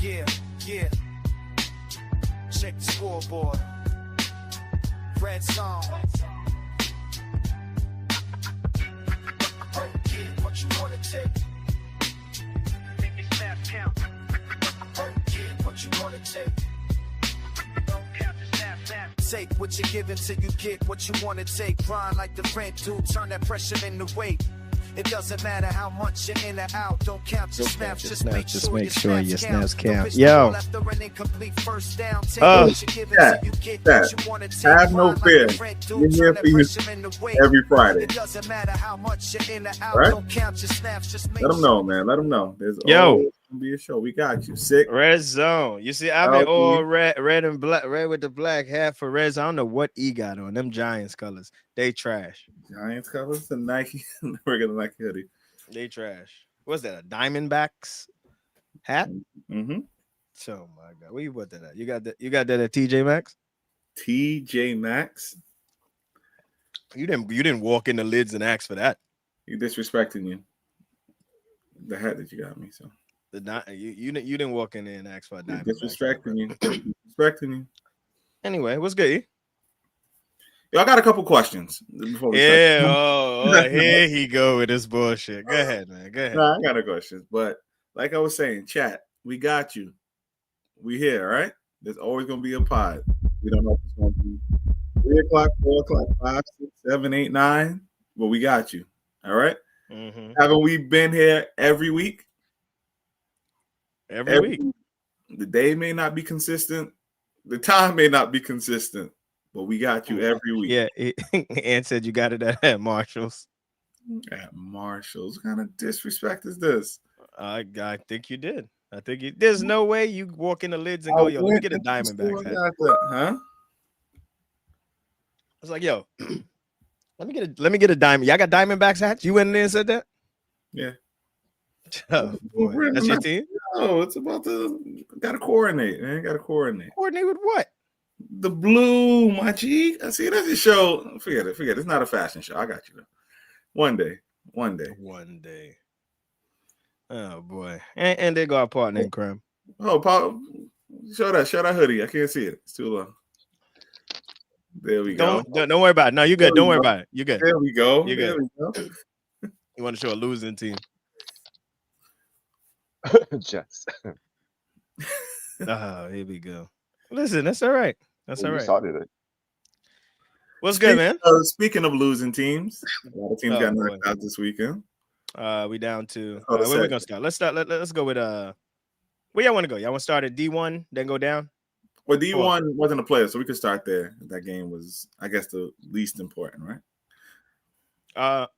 Yeah, yeah. Check the scoreboard. Red zone. Get what you wanna take. Make your snap count. Get what you wanna take. Don't count your snap. Take what you're giving till you get what you wanna take. Grind like the rent due, turn that pressure into weight. It doesn't matter how much you're in or out. Don't count your snaps, just make sure your snaps count. Yo. Have no fear. We're here for you every Friday. It doesn't matter how much you're in or out. Right? Don't count your snaps, just make Let them know, man. Let them know. There's always gonna be a show. We got you. Sick. Red zone. You see, I'm in all red and black, red with the black hat for red zone. I don't know what E got on. Them Giants colors. They trash. Giants colors, the Nike, regular Nike hoodie. They trash. What's that? A Diamondbacks hat? Mm-hmm. Oh my god, where you put that at? You got that at TJ Maxx? TJ Maxx. You didn't walk in the lids and ask for that. You disrespecting you. The hat that you got me. So you didn't walk in there and ask for a Diamondbacks. Disrespecting you. Disrespecting you. Anyway, what's good? E? Yo, I got a couple questions before we start. Here he go with this bullshit. Go ahead, man. Go ahead. Nah, I got a question, but like I was saying, chat, we got you. We here, right? There's always gonna be a pod. We don't know if it's gonna be 3 o'clock, 4 o'clock, 5, 6, 7, 8, 9, but we got you. All right. Mm-hmm. Haven't we been here every week? Every week. The day may not be consistent. The time may not be consistent. But we got you every week. Yeah, Ann said you got it at Marshall's. At Marshall's, what kind of disrespect is this? I think you did. There's no way you walk in the lids and go, yo, let me get a Diamondbacks hat. Huh? I was like, yo, let me get a diamond. Y'all got Diamondbacks hats? You went in there and said that? Yeah. Oh, boy. That's your team? No, it's about gotta coordinate, man. Gotta coordinate. Coordinate with what? The blue, my G. I see that's a show. Forget it. It's not a fashion show. I got you though. One day. Oh boy. And they got a partner in crime. Oh, Paul, show that hoodie. I can't see it. It's too low. There we go. Don't worry about it. No, you're good. Don't worry about it. You're good. There we go. You're good. There we go. You want to show a losing team? Jets. Here we go. Listen, that's all right. That's all right. Started it. What's good, man? Speaking of losing teams, a lot of teams got knocked out this weekend. We down to where we gonna start? Let's start. Let's go with where y'all want to go? Y'all want to start at D1, then go down? Well, D1 wasn't a player, so we could start there. That game was, I guess, the least important, right?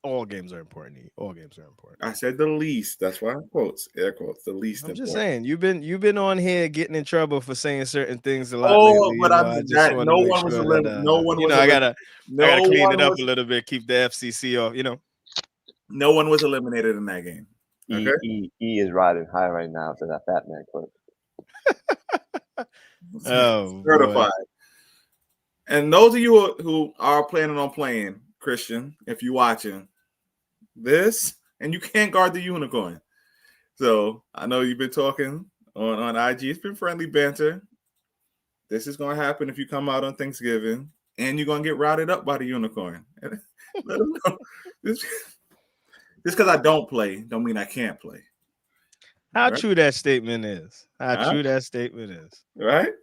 All games are important. All games are important. I said the least. That's why I quotes, air quotes, the least. I'm just saying you've been on here getting in trouble for saying certain things a lot. Oh, lately, but no one was eliminated. No one was. I gotta clean it up a little bit. Keep the FCC off. No one was eliminated in that game. Okay? E is riding high right now to that fat man clip. Oh, certified. Boy. And those of you who are planning on playing, Christian, if you're watching this, and you can't guard the unicorn. So I know you've been talking on IG. It's been friendly banter. This is going to happen if you come out on Thanksgiving, and you're going to get routed up by the unicorn. Let them know. Just because I don't play, don't mean I can't play. How true that statement is. True that statement is. Right?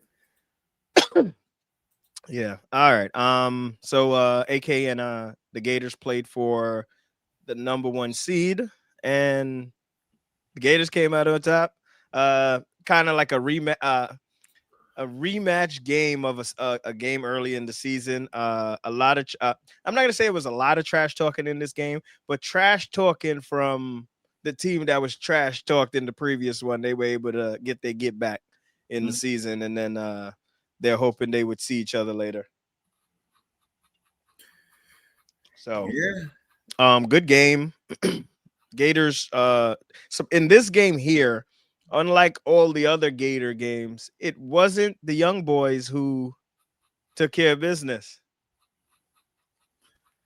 Yeah. All right. So AK and the Gators played for the number 1 seed, and the Gators came out on top. Kind of like a rematch game of a game early in the season. A lot of I'm not gonna say it was a lot of trash talking in this game, but trash talking from the team that was trash talked in the previous one. They were able to get back in the season, and then they're hoping they would see each other later. So yeah, good game. Gators. So in this game here, unlike all the other Gator games, it wasn't the young boys who took care of business.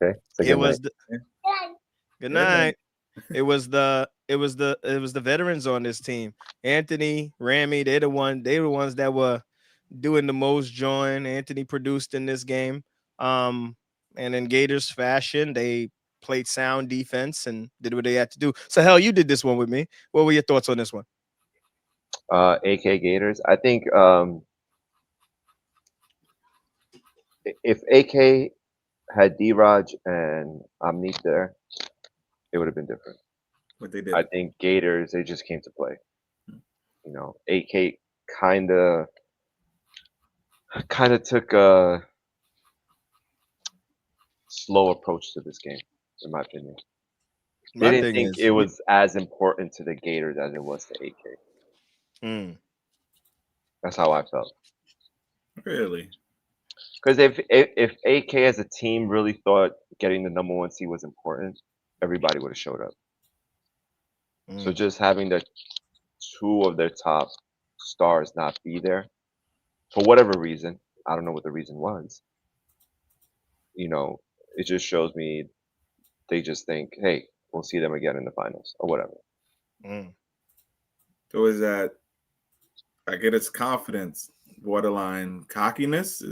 Okay. It was good night. It was the it was the veterans on this team. Anthony, Ramy, they the ones that were doing the most join. Anthony produced in this game. And in Gators fashion, they played sound defense and did what they had to do. So hell, you did this one with me. What were your thoughts on this one? AK Gators. I think if AK had D-Raj and Omnique there, it would have been different. But they did. I think Gators, they just came to play. You know, AK kind of took a slow approach to this game, in my opinion. They didn't think it was as important to the Gators as it was to AK. That's how I felt. Really? Because if AK as a team really thought getting the number 1 seed was important, everybody would have showed up. So just having the 2 of their top stars not be there, for whatever reason, I don't know what the reason was. You know, it just shows me they just think, hey, we'll see them again in the finals or whatever. So is that, I get it's confidence, borderline cockiness,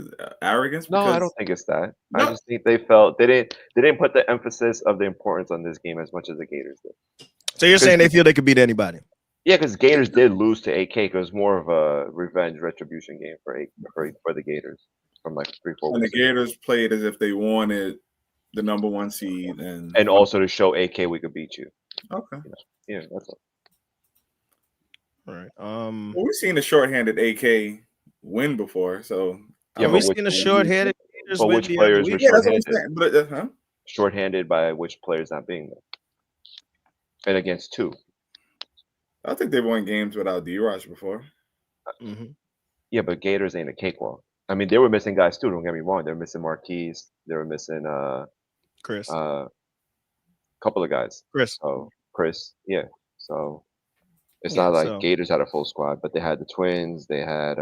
arrogance? No, I don't think it's that. No. I just think they felt they didn't put the emphasis of the importance on this game as much as the Gators did. So you're saying they feel they could beat anybody? Yeah, because Gators did lose to AK. It was more of a revenge retribution game for the Gators from like 3-4 weeks. And the Gators played as if they wanted the number 1 seed and also to show AK we could beat you. Okay. Yeah, that's all. All right. Well, we've seen a shorthanded AK win before, so yeah, we've seen a shorthanded. But which players were shorthanded? Shorthanded by which players not being there, and against 2. I think they've won games without D-Raj before. Yeah, but Gators ain't a cakewalk. I mean, they were missing guys too. Don't get me wrong. They were missing Marquise. They were missing Chris. Couple of guys. Chris. Yeah. So it's not like Gators had a full squad, but they had the twins. They had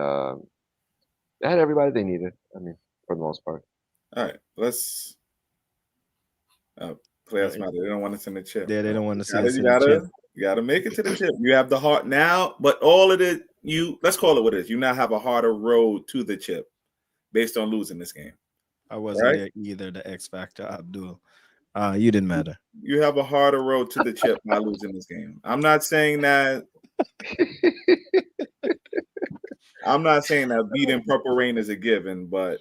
everybody they needed. I mean, for the most part. All right, let's. Players matter. They don't want us in the chip. Yeah, they don't want to see us in the chip. You gotta make it to the chip. You have the heart now, but all of it, let's call it what it is. You now have a harder road to the chip based on losing this game. I wasn't there either, the X Factor, Abdul. You didn't matter. You have a harder road to the chip by losing this game. I'm not saying that. I'm not saying that beating Purple Rain is a given, but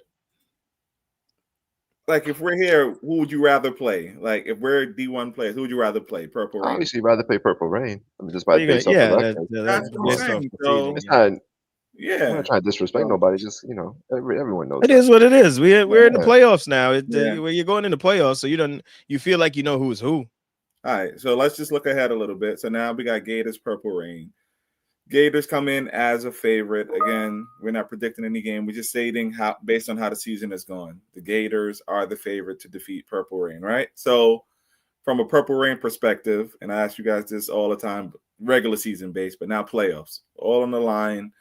like if we're here, who would you rather play? Like if we're D1 players, who would you rather play? Purple Rain. Obviously, rather play Purple Rain. I mean, just by based off the record. That's what I'm saying. It's not. Yeah, I'm not trying to disrespect nobody. Just everyone knows. It is what it is. We're in the playoffs now. Where you're going in the playoffs, so you feel like you know who's who. All right, so let's just look ahead a little bit. So now we got Gators, Purple Rain. Gators come in as a favorite. Again, we're not predicting any game. We're just stating how, based on how the season has gone, the Gators are the favorite to defeat Purple Rain, right? So from a Purple Rain perspective, and I ask you guys this all the time, regular season based, but now playoffs, all on the line.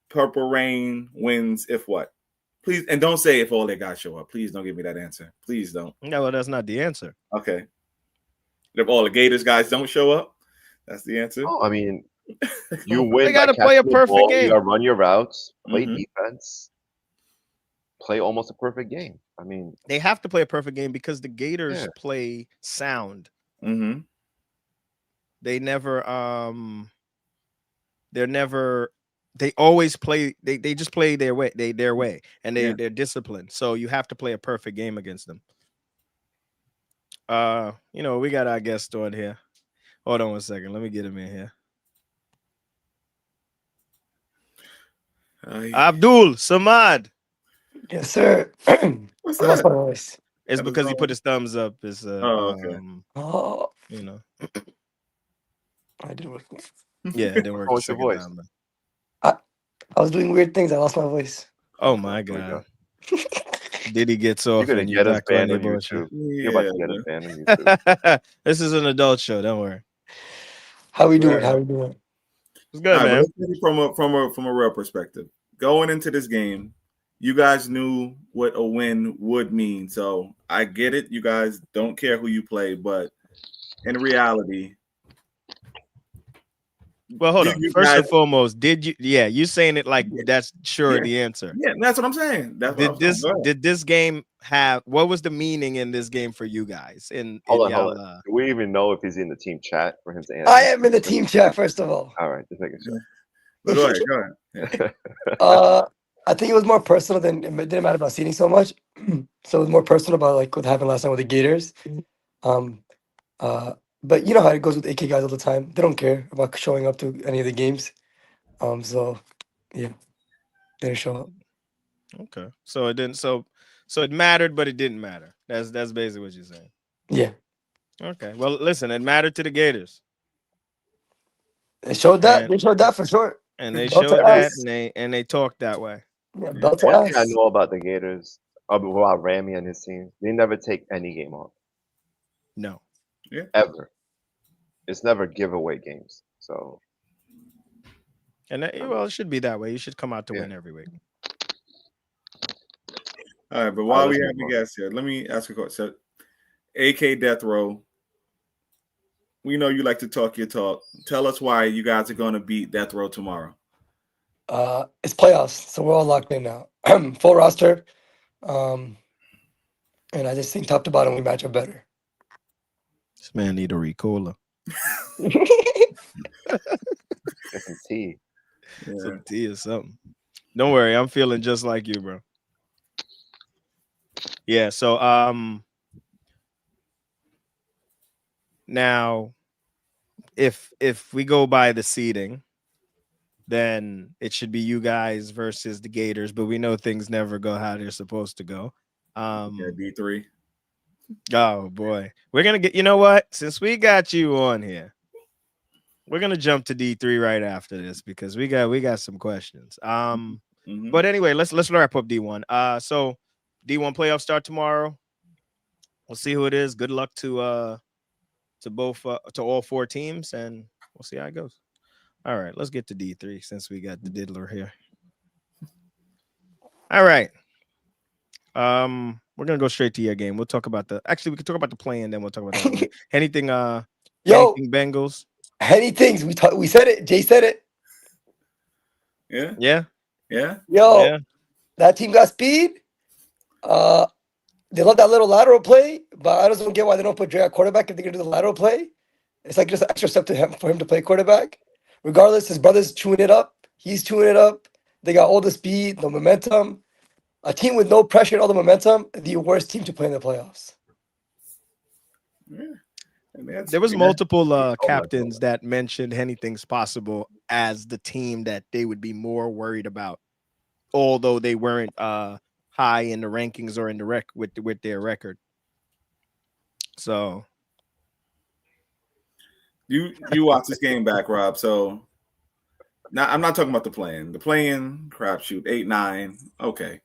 Purple Rain wins if what? Please, and don't say if all they got show up. Please don't give me that answer. Please don't. No, well, that's not the answer. Okay. If all the Gators guys don't show up, that's the answer. Oh, I mean, you win. They got to play a perfect game. You got to run your routes, play defense, play almost a perfect game. I mean, they have to play a perfect game because the Gators play sound. They never. They always play. They just play their way. Their way, and they're disciplined. So you have to play a perfect game against them. We got our guest on here. Hold on 1 second. Let me get him in here. Abdul Samad. Yes, sir. What's I lost that? my voice. It's because he put his thumbs up. It's okay. I didn't work. Yeah, it didn't work. What's your voice? I was doing weird things. I lost my voice. Oh my god. Diddy gets off. You're gonna get us banned on YouTube. You're about to get us banned on YouTube. This is an adult show. Don't worry. How we doing? How we doing? It's good, man. From a real perspective, going into this game, you guys knew what a win would mean. So I get it. You guys don't care who you play, but in reality, Well, hold You, on. you First guys, and foremost, did you? Yeah, you saying it like yeah, that's sure yeah, the answer. yeah. That's what I'm saying. That's what I'm saying. Go ahead. Did this game have what was the meaning in this game for you guys in Hold on. y'all? Do we even know if he's in the team chat for him to I answer? am in the team chat, first of all. All right, just making Yeah. But go ahead. Go ahead. Yeah. sure. I think it was more personal than it didn't matter about seating so much. So it was more personal about like what happened last night with the Gators. Um, but you know how it goes with AK guys all the time. They don't care about showing up to any of the games. So yeah, they didn't show up. Okay, so it didn't. So it mattered, but it didn't matter. That's basically what you're saying. Yeah, Okay, well, listen, it mattered to the Gators, they showed that. and They showed that for sure. they Belt to showed that, ass. and they talked that way. Yeah, Yeah. belt to One thing I ass. know about the Gators, about Ramy and his team, they never take any game off No, ever. It's never giveaway games. So and well, it should be that way. You should come out to yeah. win every week. All right. But All while right, we let's have move the on. guests here, let me ask a question. So, AK Death Row, we know you like to talk your talk. Tell us why you guys are going to beat Death Row tomorrow. It's playoffs, so we're all locked in now. Full roster. And I just think top to bottom we match up better. This man need a recola, Get some tea. Yeah. some tea or something. Don't worry, I'm feeling just like you, bro. Yeah. So now if we go by the seeding, then it should be you guys versus the Gators, but we know things never go how they're supposed to go. Yeah, D3. Oh boy. We're gonna get, you know what? Since we got you on here, we're gonna jump to D3 right after this because we got some questions. Mhm. But anyway, let's wrap up D1. So D1 playoffs start tomorrow. We'll see who it is. Good luck to both to all four teams, and we'll see how it goes. All right, let's get to D3 since we got the diddler here. All right. We're gonna go straight to your game. We'll talk about we can talk about the play and then we'll talk about that one. Anything Yo, anything Bengals? any things we said it. Jay said it. Yeah. Yeah, Yeah. Yo, yeah. that team got speed. They love that little lateral play, but I just don't get why they don't put Dre at quarterback if they're gonna do the lateral play. It's like just an extra step to him for him to play quarterback. Regardless, his brother's chewing it up. He's chewing it up. They got all the speed, the momentum. A team with no pressure and all the momentum, the worst team to play in the playoffs. Yeah. And that's, There was yeah. multiple my captains that mentioned anything's possible as the team that they would be more worried about, although they weren't high in the rankings or in the with their record. So You watch this game back, Rob. So now I'm not talking about the playing. The playing crapshoot 8-9. Okay.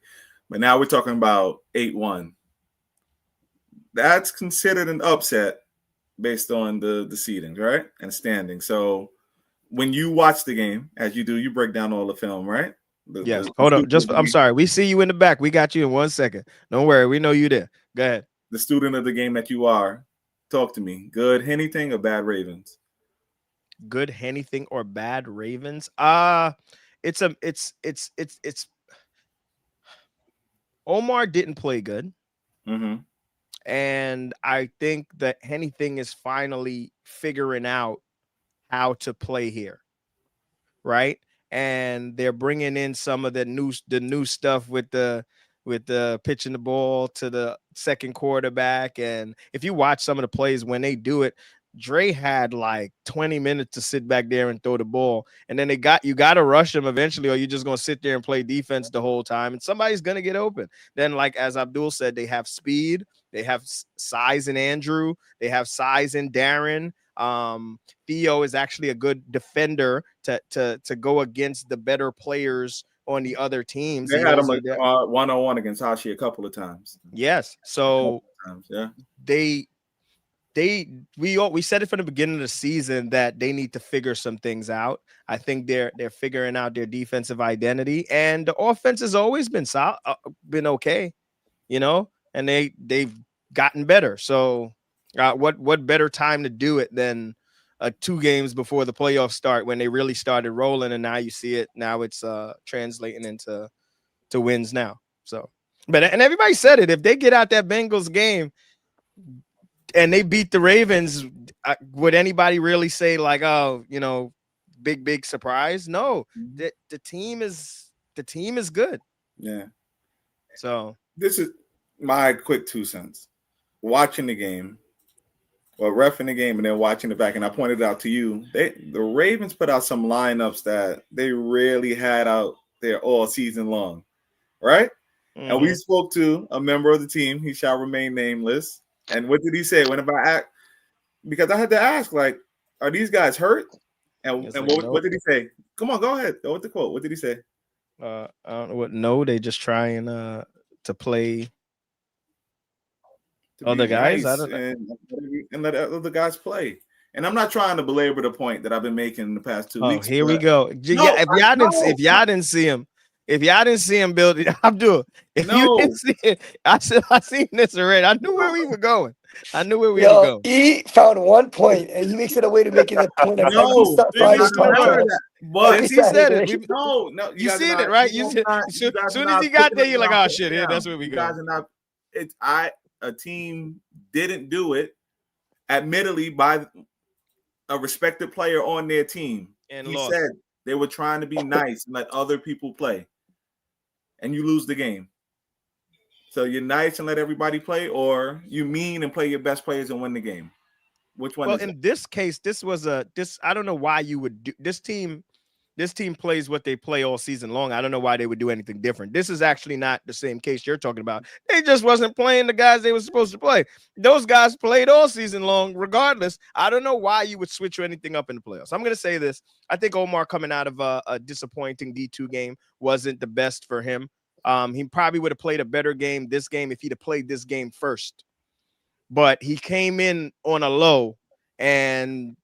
But now we're talking about 8-1. That's considered an upset based on the seedings, right? And standing. So when you watch the game, as you do, you break down all the film, right? yes, hold on. I'm sorry. We see you in the back. We got you in 1 second. Don't worry. We know you there. Go ahead. The student of the game that you are, talk to me. Good anything or bad Ravens? Good anything or bad Ravens? It's Omar didn't play good. Mm-hmm. And I think that anything is finally figuring out how to play here, right? And they're bringing in some of the new stuff with the pitching the ball to the second quarterback. And if you watch some of the plays when they do it, Dre had like 20 minutes to sit back there and throw the ball. And then you got to rush him eventually, or you're just going to sit there and play defense the whole time. And somebody's going to get open. Then, like as Abdul said, they have speed, they have size in Andrew, they have size in Darren. Theo is actually a good defender to go against the better players on the other teams. They had him one-on-one against Hashi a couple of times. Yes. So yeah. We said it from the beginning of the season that they need to figure some things out. I think they're figuring out their defensive identity, and the offense has always been been okay, and they've gotten better. So what better time to do it than 2 games before the playoffs start when they really started rolling, and now you see it. Now it's translating into wins now. So, but and everybody said it. If they get out that Bengals game and they beat the Ravens, would anybody really say like, oh, big surprise? No, Mhm. the team is good. Yeah. So This is my quick 2 cents. Watching the game, or ref in the game, and then watching it back, and I pointed out to you, the Ravens put out some lineups that they rarely had out there all season long, right? And we spoke to a member of the team. He shall remain nameless. And what did he say? Whenever I asked, because I had to ask, like, are these guys hurt? And it's and like, what nope. did he say? Come on, go ahead. Go with the quote. What did he say? I don't know what. No, they just trying to play To be other guys. I nice don't know. and let other guys play. And I'm not trying to belabor the point that I've been making in the past 2 Oh, weeks. here we But go. no, If y'all didn't see him, build it, Abdul. If you didn't no. see it, I seen this already. I knew where we were going. Yo, he found one point and he makes it a way to making the point on every No, you Friday gotta remember podcast. that. But Every Since he said it, Saturday. no, you you guys are seen it, not. right? You guys are not. You guys are Soon as he not got picking there, up you're what like, I'm oh putting shit, here, down. that's where we You go. guys are not. A team didn't do it. Admittedly, by a respected player on their team, And he lost. said they were trying to be nice and let other people play, and you lose the game. So you're nice and let everybody play, or you mean and play your best players and win the game. Which one Well, is it? in this case, this. I don't know why you would do this team. This team plays what they play all season long. I don't know why they would do anything different. This is actually not the same case you're talking about. They just wasn't playing the guys they were supposed to play. Those guys played all season long, regardless. I don't know why you would switch or anything up in the playoffs. I'm going to say this. I think Omar coming out of a disappointing D2 game wasn't the best for him. He probably would have played a better game this game if he'd have played this game first. But he came in on a low and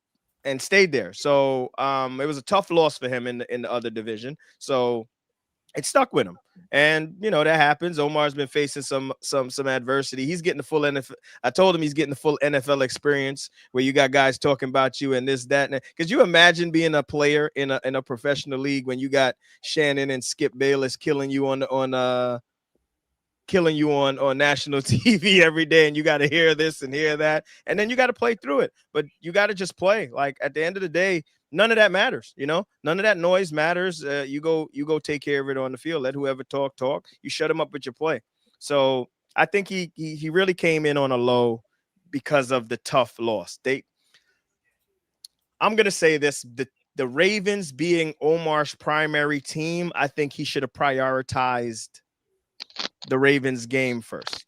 stayed there. So it was a tough loss for him in the other division. So it stuck with him. And that happens. Omar's been facing some adversity. He's getting the full NFL. I told him he's getting the full NFL experience where you got guys talking about you and this, that, and could you imagine being a player in a professional league when you got Shannon and Skip Bayless killing you on national TV every day, and you got to hear this and hear that, and then you got to play through it. But you got to just play. Like at the end of the day, none of that matters. None of that noise matters. You go take care of it on the field. Let whoever talk. You shut him up with your play. So I think he really came in on a low because of the tough loss. I'm gonna say this: the Ravens being Omar's primary team, I think he should have prioritized the Ravens game first.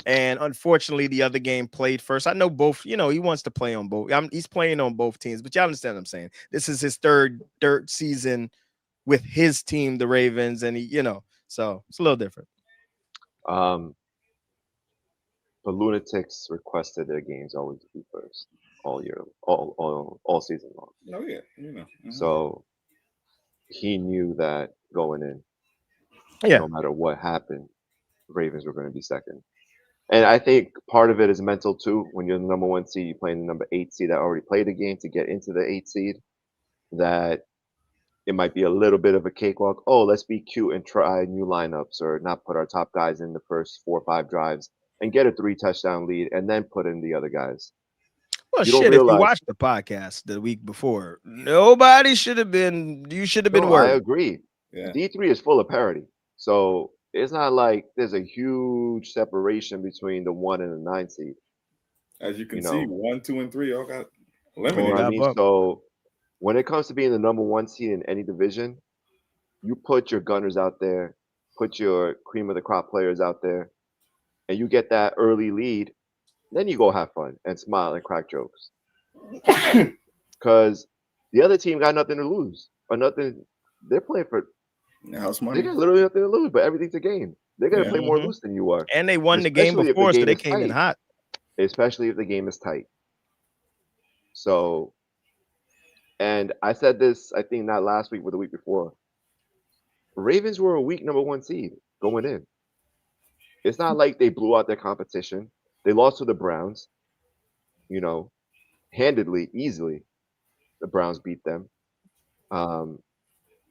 And unfortunately, the other game played first. I know both, he wants to play on both. He's playing on both teams, but y'all understand what I'm saying. This is his third season with his team, the Ravens, and so it's a little different. The Lunatics requested their games always be first all year, all season long. Oh yeah, Mm-hmm. So he knew that going in, Yeah. no matter what happened, Ravens were going to be second. And I think part of it is mental too. When you're the number 1 seed, you're playing the number 8 seed that already played the game to get into the 8 seed. That it might be a little bit of a cakewalk. Oh, let's be cute and try new lineups, or not put our top guys in the first 4 or 5 drives and get a 3-touchdown lead, and then put in the other guys. Well, You don't shit, if you realize. watched the podcast the week before, nobody should have been. You should have been No, I worried. agree. Yeah. D3 is full of parity, so it's not like there's a huge separation between the 1 and the 9 seed. As you can see, 1, 2, and 3 all got You know eliminated. what I got mean? bumped. So when it comes to being the number 1 seed in any division, you put your gunners out there, put your cream of the crop players out there, and you get that early lead. Then you go have fun and smile and crack jokes. Because the other team got nothing to lose or nothing. They're playing for. House They money. got literally nothing to lose, but everything's a game. They're gonna Yeah. play more Mhm. loose than you are, And they won the game especially if the before, so game they is came in tight. hot. Especially if the game is tight. So, and I said this, I think not last week, but the week before. Ravens were a weak number 1 seed going in. It's not like they blew out their competition. They lost to the Browns, you know, handedly, easily. The Browns beat them. Um,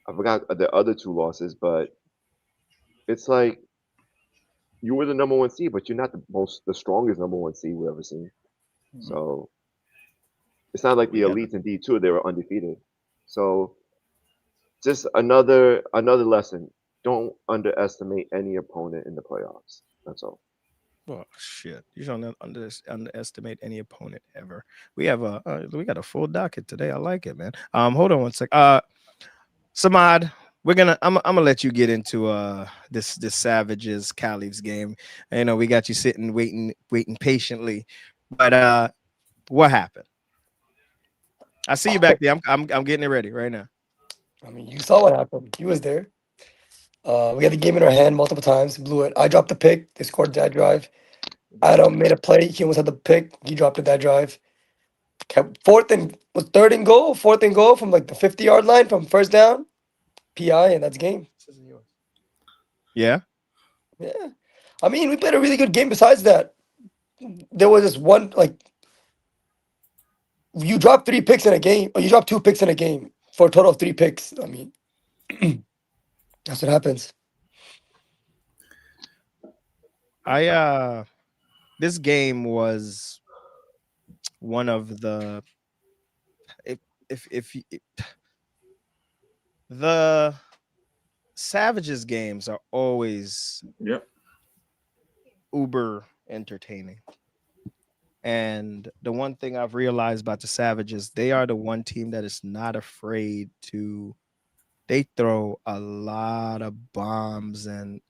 I forgot the other two losses, but it's like you were the number one seed, but you're not the strongest number one seed we've ever seen. So it's not like the Yeah. elites in D2, they were undefeated. So just another lesson. Don't underestimate any opponent in the playoffs. That's all. Oh shit! You don't underestimate any opponent ever. We got a full docket today. I like it, man. Hold on one sec. Samad, I'm gonna let you get into this Savages Caliphs game. You know, we got you sitting waiting patiently. But what happened? I see you back there. I'm getting it ready right now. I mean, you saw what happened. He was there. We had the game in our hand multiple times, blew it. I dropped the pick. They scored that drive. Adam made a play. He almost had the pick. He dropped it that drive. Kept third and goal, fourth and goal from like the 50-yard line from first down. PI, and that's game. Yeah. Yeah. I mean, we played a really good game besides that. There was this one, like, you drop 3 picks in a game, or you drop 2 picks in a game for a total of 3 picks. I mean, that's what happens. This game was one of the if the Savages games are always Yep. uber entertaining. And the one thing I've realized about the Savages, they are the one team that is not afraid to. They throw a lot of bombs and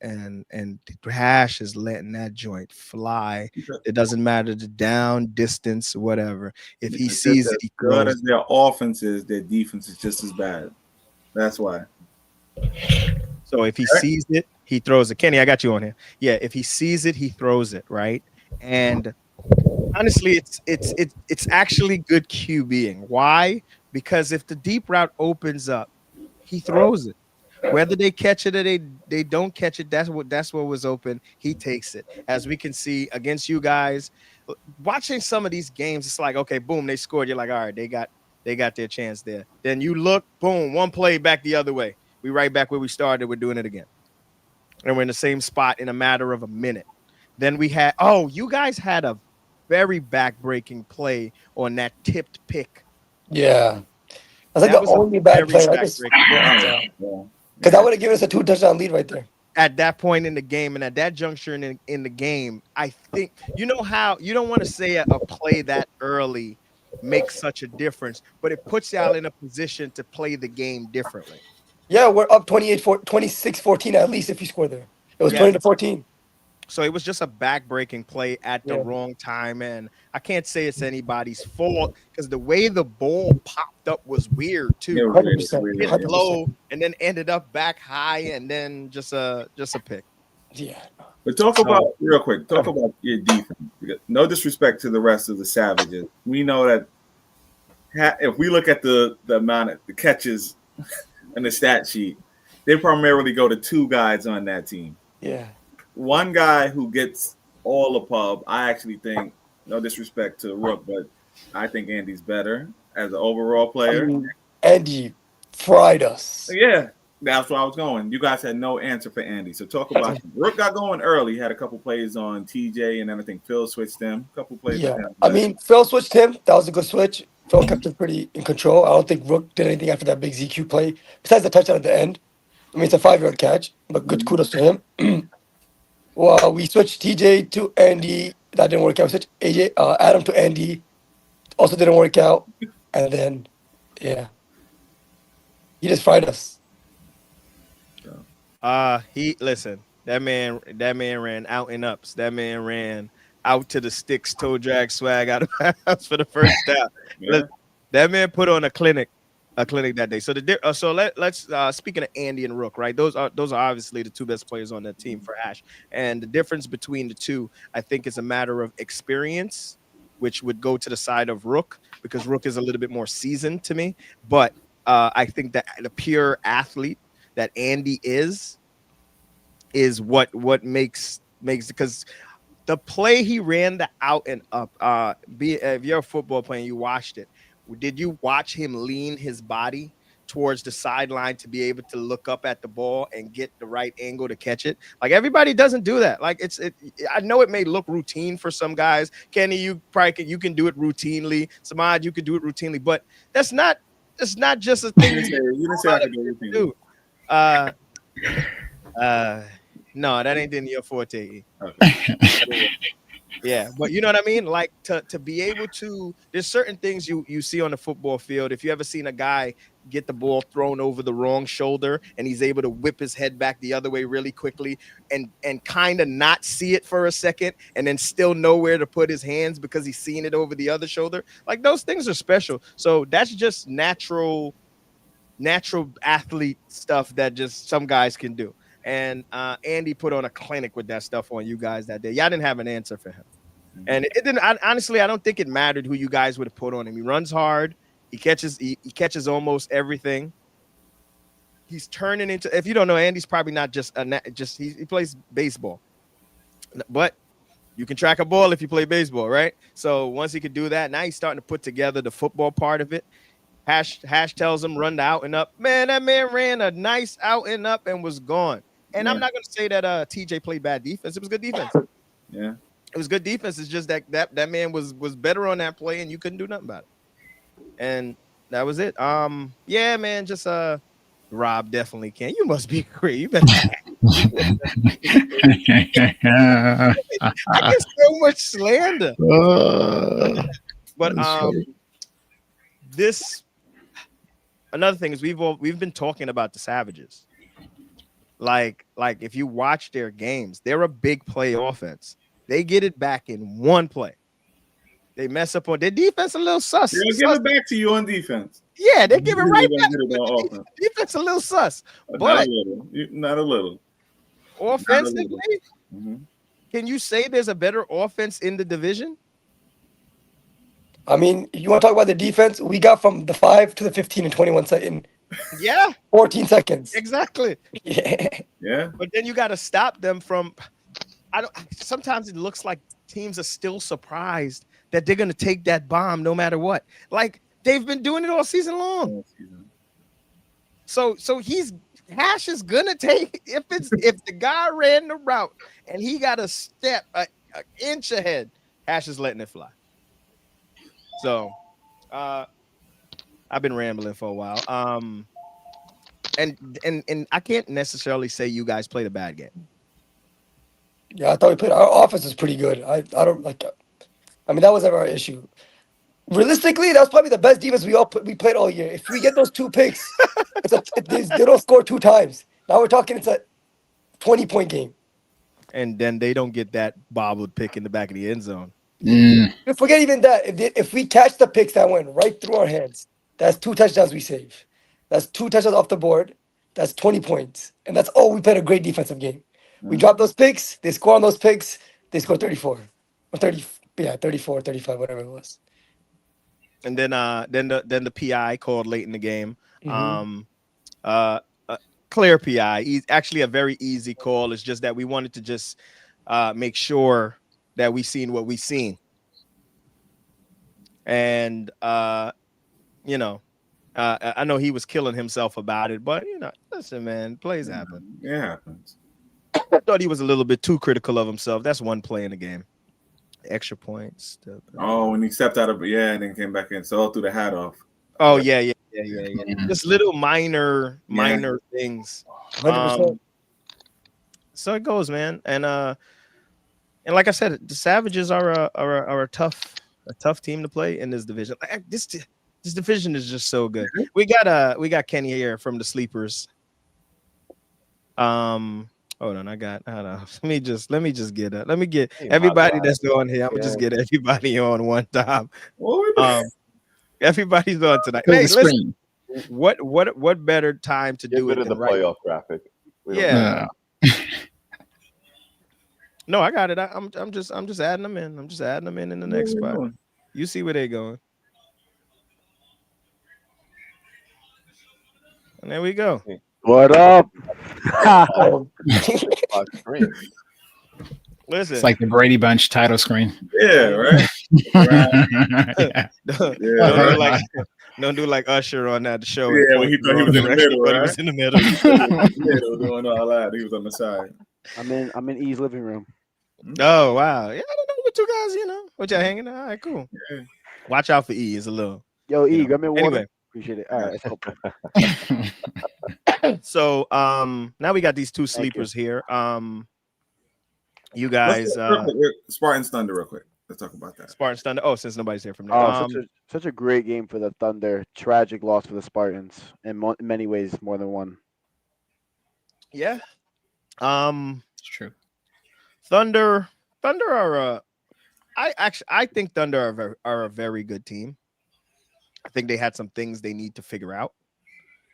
Hash is letting that joint fly. It doesn't matter the down distance, whatever. If he It's sees just it, as he good throws. as their offense is, their defense is just as bad. That's why. So if he Right? sees it, he throws it. Kenny, I got you on here. Yeah, if he sees it, he throws it, right? And honestly, it's actually good QBing. Why? Because if the deep route opens up, he throws it. Whether they catch it or they don't catch it, that's what was open. He takes it. As we can see against you guys, watching some of these games, it's like, okay, boom, they scored. You're like, all right, they got their chance there. Then you look, boom, one play back the other way. We right back where we started. We're doing it again. And we're in the same spot in a matter of a minute. Then you guys had a very backbreaking play on that tipped pick. Yeah. That's like That the was a only bad very play. backbreaking play. Because that would have given us a 2-touchdown lead right there. At that point in the game and at that juncture in the game, I think you know how you don't want to say a play that early makes such a difference, but it puts y'all in a position to play the game differently. Yeah, we're up 26-14 at least if you score there. It was Yeah. 20-14. So it was just a back-breaking play at the Yeah. wrong time, and I can't say it's anybody's fault because the way the ball popped up was weird too. Yeah, 100%. weird. Hit 100%. low and then ended up back high, and then just a pick. Yeah. But talk about real quick. Talk about your defense. No disrespect to the rest of the Savages. We know that if we look at the amount of the catches in the stat sheet, they primarily go to 2 guys on that team. Yeah. One guy who gets all the pub. I actually think, no disrespect to Rook, but I think Andy's better as an overall I player. mean, Andy fried us. Yeah, that's where I was going. You guys had no answer for Andy. So talk about Rook got going early. He had a couple plays on TJ, and then I think Phil switched him. A couple plays. Yeah. with him. I mean, Phil switched him. That was a good switch. Phil kept it pretty in control. I don't think Rook did anything after that big ZQ play, besides the touchdown at the end. I mean, it's a 5-yard catch, but good kudos to him. Well, we switched TJ to Andy. That didn't work out. We switched Adam to Andy. Also didn't work out. And then, yeah. He just fried us. That man ran out and ups. That man ran out to the sticks, toe drag swag out of bounds for the first down. Yeah. That man put on a clinic that day. So let's speaking of Andy and Rook, right? Those are obviously the 2 best players on that team for Ash. And the difference between the 2, I think, is a matter of experience, which would go to the side of Rook because Rook is a little bit more seasoned to me. But I think that the pure athlete that Andy is what makes because The play he ran the out and up. If you're a football player and you watched it, did you watch him lean his body towards the sideline to be able to look up at the ball and get the right angle to catch it? Like everybody doesn't do that. Like I know it may look routine for some guys. Kenny, you can do it routinely. Samad, you can do it routinely, but that's not just a thing You didn't say I could do it routinely. No, that ain't in your forte. Okay. Yeah, but you know what I mean? Like to be able to, there's certain things you see on the football field. If you ever seen a guy get the ball thrown over the wrong shoulder and he's able to whip his head back the other way really quickly and kind of not see it for a second and then still know where to put his hands because he's seen it over the other shoulder, like those things are special. So that's just natural athlete stuff that just some guys can do. And Andy put on a clinic with that stuff on you guys that day. Y'all didn't have an answer for him. And it didn't. Honestly, I don't think it mattered who you guys would have put on him. He runs hard. He catches almost everything. He's turning into. If you don't know, Andy's probably not just he plays baseball, but you can track a ball if you play baseball, right? So once he could do that, now he's starting to put together the football part of it. Hash tells him run the out and up. Man, that man ran a nice out and up and was gone. And I'm not going to say that TJ played bad defense. It was good defense. Yeah. It was good defense. It's just that man was better on that play and you couldn't do nothing about it. And that was it. Yeah, man, just Rob definitely can. You must be great. You better I get so much slander. But this another thing is we've been talking about the Savages. Like if you watch their games, they're a big play offense. They get it back in one play. They mess up on their defense a little sus. They'll give it back to you on defense. Yeah, they give it right back. Defense a little sus, but not a little. Offensively, can you say there's a better offense in the division? I mean, you want to talk about the defense? We got from the 5 to the 15 in 21 seconds. Yeah, 14 seconds. Exactly. Yeah. But then you got to stop them from. Sometimes it looks like teams are still surprised that they're going to take that bomb no matter what. Like they've been doing it all season long. So Hash is gonna take if the guy ran the route and he got a step an inch ahead, Hash is letting it fly. So I've been rambling for a while. And I can't necessarily say you guys played a bad game. Yeah, I thought we played. Our offense was pretty good. I don't like. I mean, that was never our issue. Realistically, that was probably the best defense we played all year. If we get those 2 picks, they don't score 2 times. Now we're talking it's a 20-point game. And then they don't get that bobbled pick in the back of the end zone. Forget even that. If we catch the picks that went right through our hands, that's 2 touchdowns we save. That's 2 touchdowns off the board. That's 20 points. And that's we played a great defensive game. We drop those picks. They score on those picks. They score 34 or 30. Yeah, 34, 35, whatever it was. And then the PI called late in the game. Clear PI. Actually a very easy call. It's just that we wanted to just make sure that we seen what we seen. And I know he was killing himself about it, but listen, man, plays happen. Yeah, it happens. I thought he was a little bit too critical of himself. That's one play in the game. Extra points. When he stepped out of and then came back in, so threw the hat off. Oh yeah. Just little minor things. 100%. So it goes, man. And like I said, the Savages are a tough team to play in this division. This division is just so good. We got Kenny here from the Sleepers. Hold on, let me just get it. Let me get everybody that's on here. I'm gonna just get everybody on one time. Everybody's on tonight. Hey, listen, what better time to do it than the playoff graphic? Yeah. No, I got it. I'm just adding them in. I'm just adding them in the next spot. You see where they're going. And there we go. What up? Listen, It's like the Brady Bunch title screen. Yeah, right. Yeah. don't do like Usher on that show. Yeah, and when he point thought he wrong was in the direction. middle, He thought he right? was in the middle. Middle doing all that. He was on the side. I'm in E's living room. Oh wow, yeah, I don't know what you guys, what y'all hanging out. All right, cool. Yeah. Watch out for E. It's a little. Yo, E, know. grab me water. Anyway. Appreciate it. All right, So now we got these two you. sleepers here. You Let's guys, real quick, Spartans Thunder, real quick. Let's talk about that. Spartans Thunder. Oh, since nobody's here from there. Oh, such a great game for the Thunder. Tragic loss for the Spartans in many ways, more than one. Yeah. It's true. Thunder are I think Thunder are a very good team. I think they had some things they need to figure out.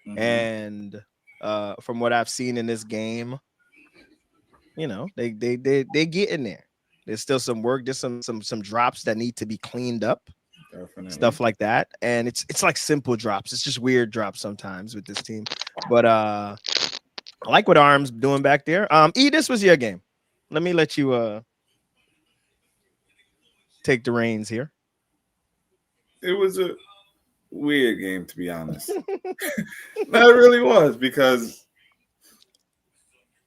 Mhm. And from what I've seen in this game, they get in there. There's still some work. There's some drops that need to be cleaned up. Definitely. Stuff like that. And it's like simple drops. It's just weird drops sometimes with this team. But I like what Arm's doing back there. E, this was your game. Let you take the reins here. It was a weird game, to be honest. No, it really was, because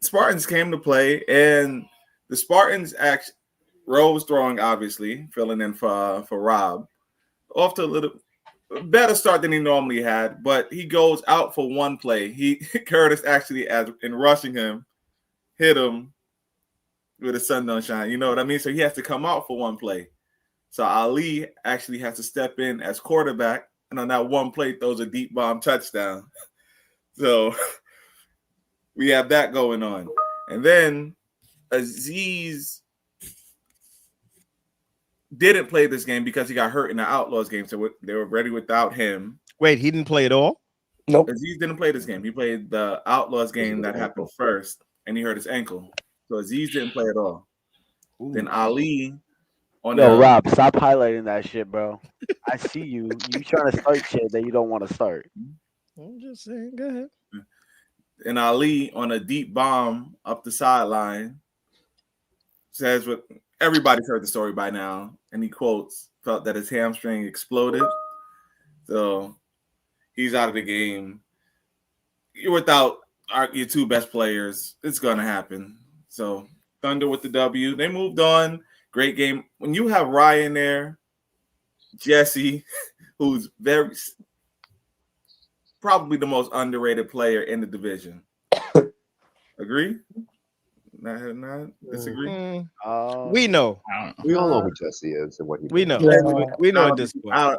Spartans came to play, and the Spartans Rose throwing, obviously, filling in for Rob. Off to a little better start than he normally had, but he goes out for one play. Curtis actually, in rushing him, hit him with a sun don't shine. You know what I mean? So he has to come out for one play. So Ali actually has to step in as quarterback, and on that one play throws a deep bomb touchdown. So we have that going on. And then Aziz didn't play this game because he got hurt in the Outlaws game, so they were ready without him. Wait, he didn't play at all? Nope. Aziz didn't play this game. He played the Outlaws game that happened first, and he hurt his ankle. So Aziz didn't play at all. Ooh. Then Ali on Rob, stop highlighting that shit, bro. I see you. You trying to start shit that you don't want to start. I'm just saying, go ahead. And Ali on a deep bomb up the sideline says what everybody's heard the story by now, and he quotes, felt that his hamstring exploded. So he's out of the game. You're without your two best players. It's going to happen. So Thunder with the W. They moved on. Great game. When you have Ryan there, Jesse, who's probably the most underrated player in the division. Agree? Not disagree? We know. We all know who Jesse is and what he does. We know. Yeah. We know at this point. I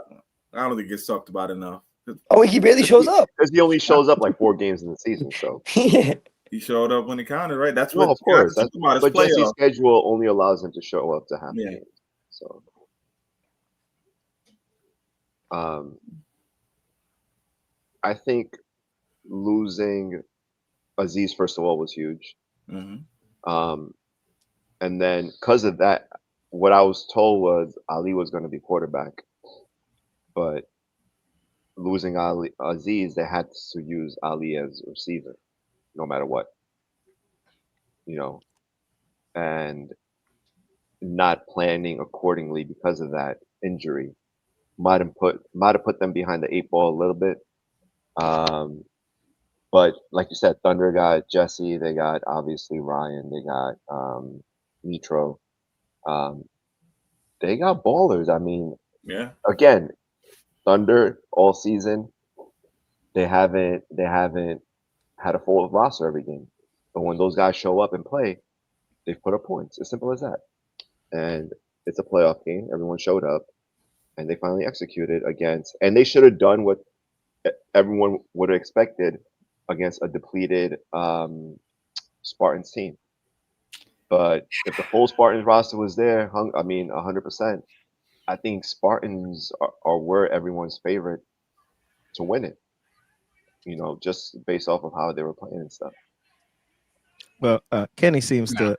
don't think it gets talked about enough. Oh, he barely shows up. Because he only shows up like 4 games in the season. So he showed up when he counted, right? That's what. Of course. But Jesse's schedule only allows him to show up to half the games. So, I think losing Aziz, first of all, was huge. Mm-hmm. And then because of that, what I was told was Ali was going to be quarterback, but losing Aziz, they had to use Ali as a receiver, no matter what, and not planning accordingly because of that injury might have put them behind the 8 ball a little bit. But like you said, Thunder got Jesse, they got obviously Ryan, they got Nitro, they got ballers. I mean, yeah. Again, Thunder all season, they haven't had a full roster every game, but when those guys show up and play, they've put up points. As simple as that. And it's a playoff game. Everyone showed up, and they finally executed against. And they should have done what everyone would have expected against a depleted Spartans team. But if the full Spartans roster was there, 100%, I think Spartans were everyone's favorite to win it. Just based off of how they were playing and stuff. Well, Kenny seems to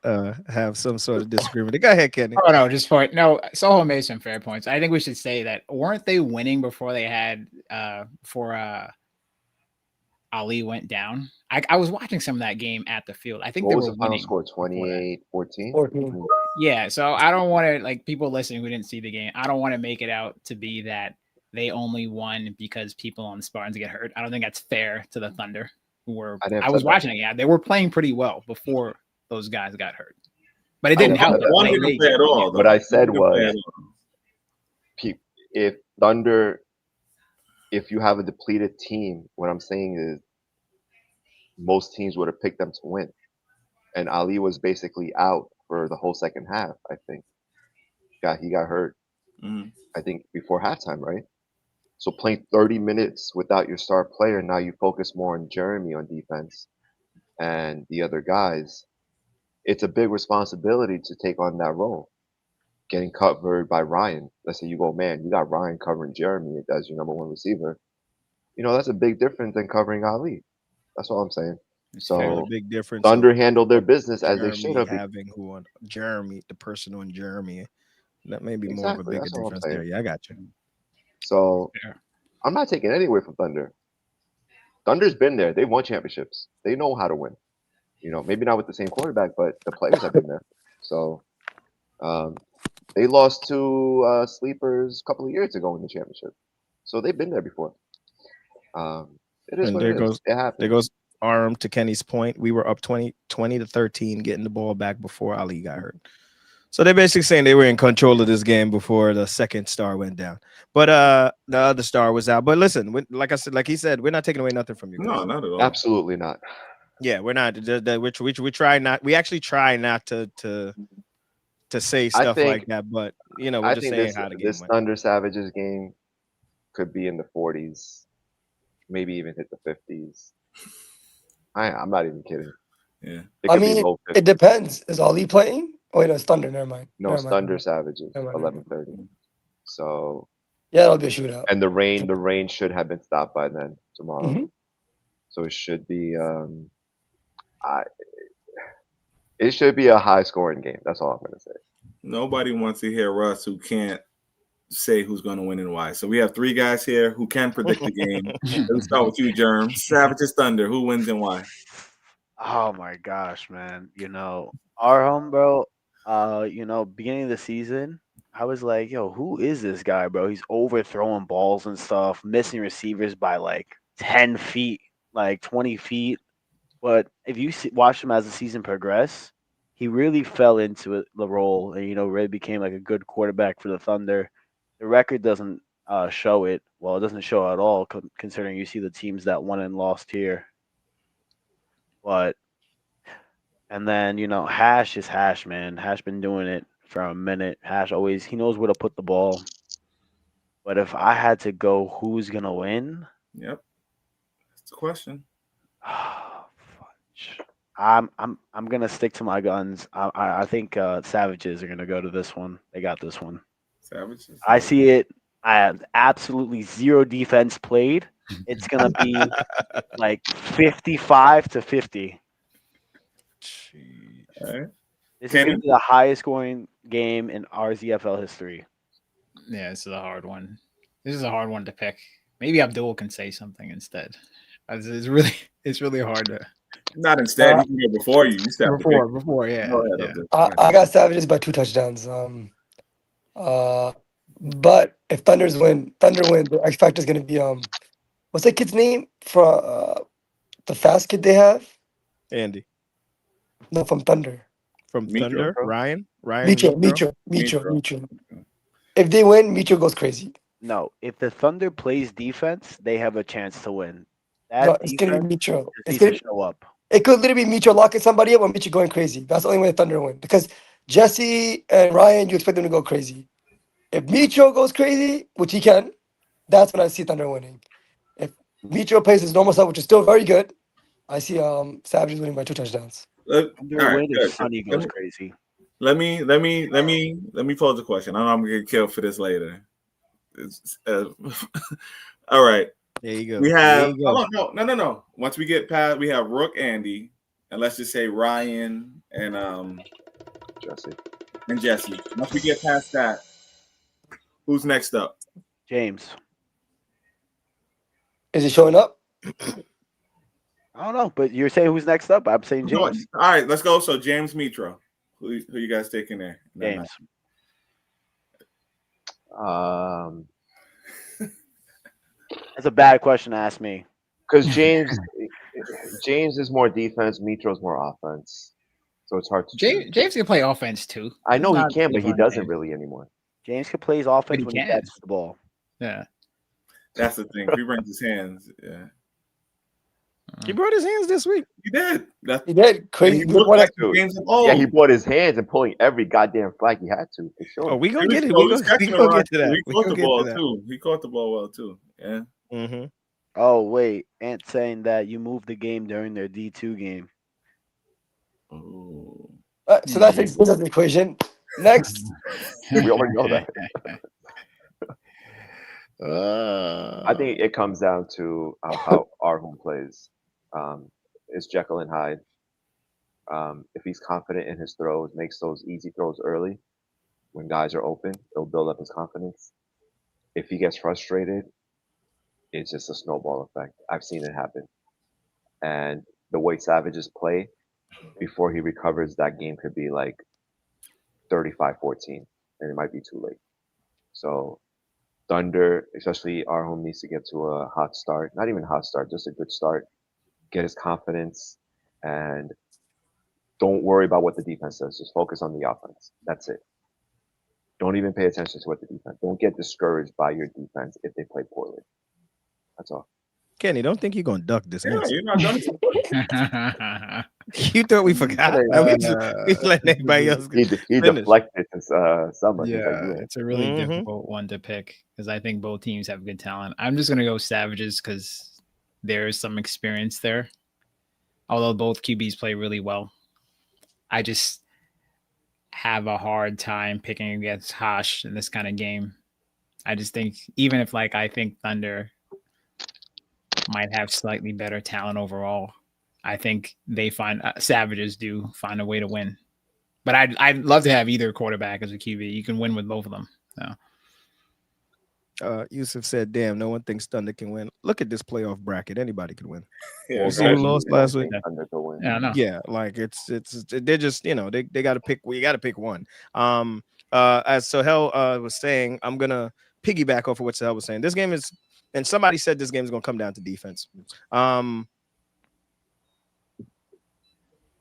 have some sort of disagreement. Go ahead, Kenny. Oh no, just point. No, Soho made some fair points. I think we should say that weren't they winning before they had Ali went down. I was watching some of that game at the field. I think What they was were the final winning score? before that. 28-14? 14. Yeah, so I don't want to, like, people listening who didn't see the game, I don't want to make it out to be that they only won because people on the Spartans get hurt. I don't think that's fair to the Thunder. I was watching it. Yeah, they were playing pretty well before those guys got hurt, but it didn't help them. One didn't play at all. What I said One didn't was, if Thunder, if you have a depleted team, what I'm saying is most teams would have picked them to win. And Ali was basically out for the whole second half, I think. He got hurt, I think, before halftime, right? So playing 30 minutes without your star player, now you focus more on Jeremy on defense and the other guys. It's a big responsibility to take on that role. Getting covered by Ryan. Let's say you go, man, you got Ryan covering Jeremy as your number one receiver. You know, that's a big difference than covering Ali. That's all I'm saying. So a big difference. Thunder handled their business as they should have. Having who on Jeremy, the person on Jeremy, that may be more of a bigger difference there. Yeah, I got you. So I'm not taking any away from Thunder. Thunder's been there. They won championships. They know how to win. You know, maybe not with the same quarterback, but the players have been there. So they lost to Sleepers a couple of years ago in the championship. So they've been there before. It is and what there it goes, is. It happens. There goes Arm to Kenny's point. We were up 20-13, getting the ball back before Ali got hurt. So they're basically saying they were in control of this game before the second star went down. But the other star was out. But listen, like I said, like he said, we're not taking away nothing from you guys. No, not at all. Absolutely not. Yeah, we're not. We try not. We actually try not to say stuff like that. But you know, we're just saying how the game this went. Thunder Savages game could be in the 40s, maybe even hit the 50s. I'm not even kidding. Yeah. I mean, it depends. Is Ali playing? Oh, wait, no, it's Thunder. Never mind. No, it's Thunder Savages, 11:30. So yeah, that'll be a shootout. And the rain should have been stopped by then tomorrow. Mm-hmm. So it should be it should be a high scoring game. That's all I'm gonna say. Nobody wants to hear Russ who can't say who's going to win and why. So we have three guys here who can predict the game. Let's start with you, Germ. Savages Thunder. Who wins and why? Oh my gosh, man! You know, our home, bro. You know, beginning of the season, I was like, yo, who is this guy, bro? He's overthrowing balls and stuff, missing receivers by like 10 feet, like 20 feet. But if you watch him as the season progressed, he really fell into the role and, you know, really became like a good quarterback for the Thunder. The record doesn't show it. Well, it doesn't show at all, considering you see the teams that won and lost here. But, and then, you know, Hash is Hash, man. Hash been doing it for a minute. Hash always, he knows where to put the ball. But if I had to go, who's going to win? Yep. That's the question. I'm gonna stick to my guns. I think Savages are gonna go to this one. They got this one. Savages. I see it. I have absolutely zero defense played. It's gonna be like 55-50. Right. This is gonna be the highest scoring game in RZFL history. Yeah, this is a hard one. This is a hard one to pick. Maybe Abdul can say something instead. It's really hard to. Not instead. You can go before you. Before, yeah. I got Savages by 2 touchdowns. But if Thunder wins, the X factor is gonna be what's that kid's name from the fast kid they have? Andy. No, from Thunder. From Thunder, Ryan. Mitchell. If they win, Mitchell goes crazy. No, if the Thunder plays defense, they have a chance to win. It's gonna be Mitchell. It's gonna show up. It could literally be Mitchell locking somebody up or Mitchell going crazy. That's the only way the Thunder win. Because Jesse and Ryan, you expect them to go crazy. If Mitchell goes crazy, which he can, that's when I see Thunder winning. If Mitchell plays his normal stuff, which is still very good, I see Savages winning by 2 touchddowns. Sonny goes crazy. Let me pose a question. I know I'm gonna get killed for this later. All right. There you go. We have no. Once we get past, we have Rook, Andy, and let's just say Ryan and Jesse. Once we get past that, who's next up? James. Is he showing up? I don't know, but you're saying who's next up? I'm saying James. All right, let's go. So James Mitro. Who you guys taking there? James. That's a bad question to ask me. Because James is more defense, Mitro's more offense, so it's hard to choose. James can play offense too. I know he can, but he doesn't really anymore. James can play his offense when he can. gets the ball. Yeah, that's the thing. If he brings his hands, yeah. He brought his hands this week. He did. He did. Crazy. Yeah, he brought his hands and pulling every goddamn flag he had to, for sure. Oh, we gonna get it. We gonna get to that. He caught the ball too. He caught the ball well too. Yeah. Mm-hmm. Oh wait, Ant saying that you moved the game during their D2 game. Oh. So that takes the equation. Next. We already know that. I think it comes down to how Arham plays. It's Jekyll and Hyde. If he's confident in his throws, makes those easy throws early, when guys are open, it'll build up his confidence. If he gets frustrated, it's just a snowball effect. I've seen it happen. And the way Savages play, before he recovers, that game could be like 35-14, and it might be too late. So Thunder, especially our home, needs to get to a hot start. Not even a hot start, just a good start. Get his confidence, and don't worry about what the defense does. Just focus on the offense. That's it. Don't even pay attention to what the defense. Don't get discouraged by your defense if they play poorly. That's all. Kenny, don't think you're gonna duck this answer. You're not done. You thought we forgot? We let everybody else. He deflected his summer. Yeah, it's a really difficult one to pick because I think both teams have good talent. I'm just gonna go Savages because there's some experience there. Although both QBs play really well, I just have a hard time picking against Hosh in this kind of game. I just think even if I think Thunder might have slightly better talent overall, I think they Savages do find a way to win. But I'd love to have either quarterback as a QB. You can win with both of them. So. Yusuf said, "Damn, no one thinks Thunder can win. Look at this playoff bracket. Anybody can win." Yeah, who lost last week? Yeah, I know. Yeah, they're just they got to pick. We got to pick one. As Sohel was saying, I'm gonna piggyback off of what Sohel was saying. This game is. And somebody said this game is going to come down to defense. I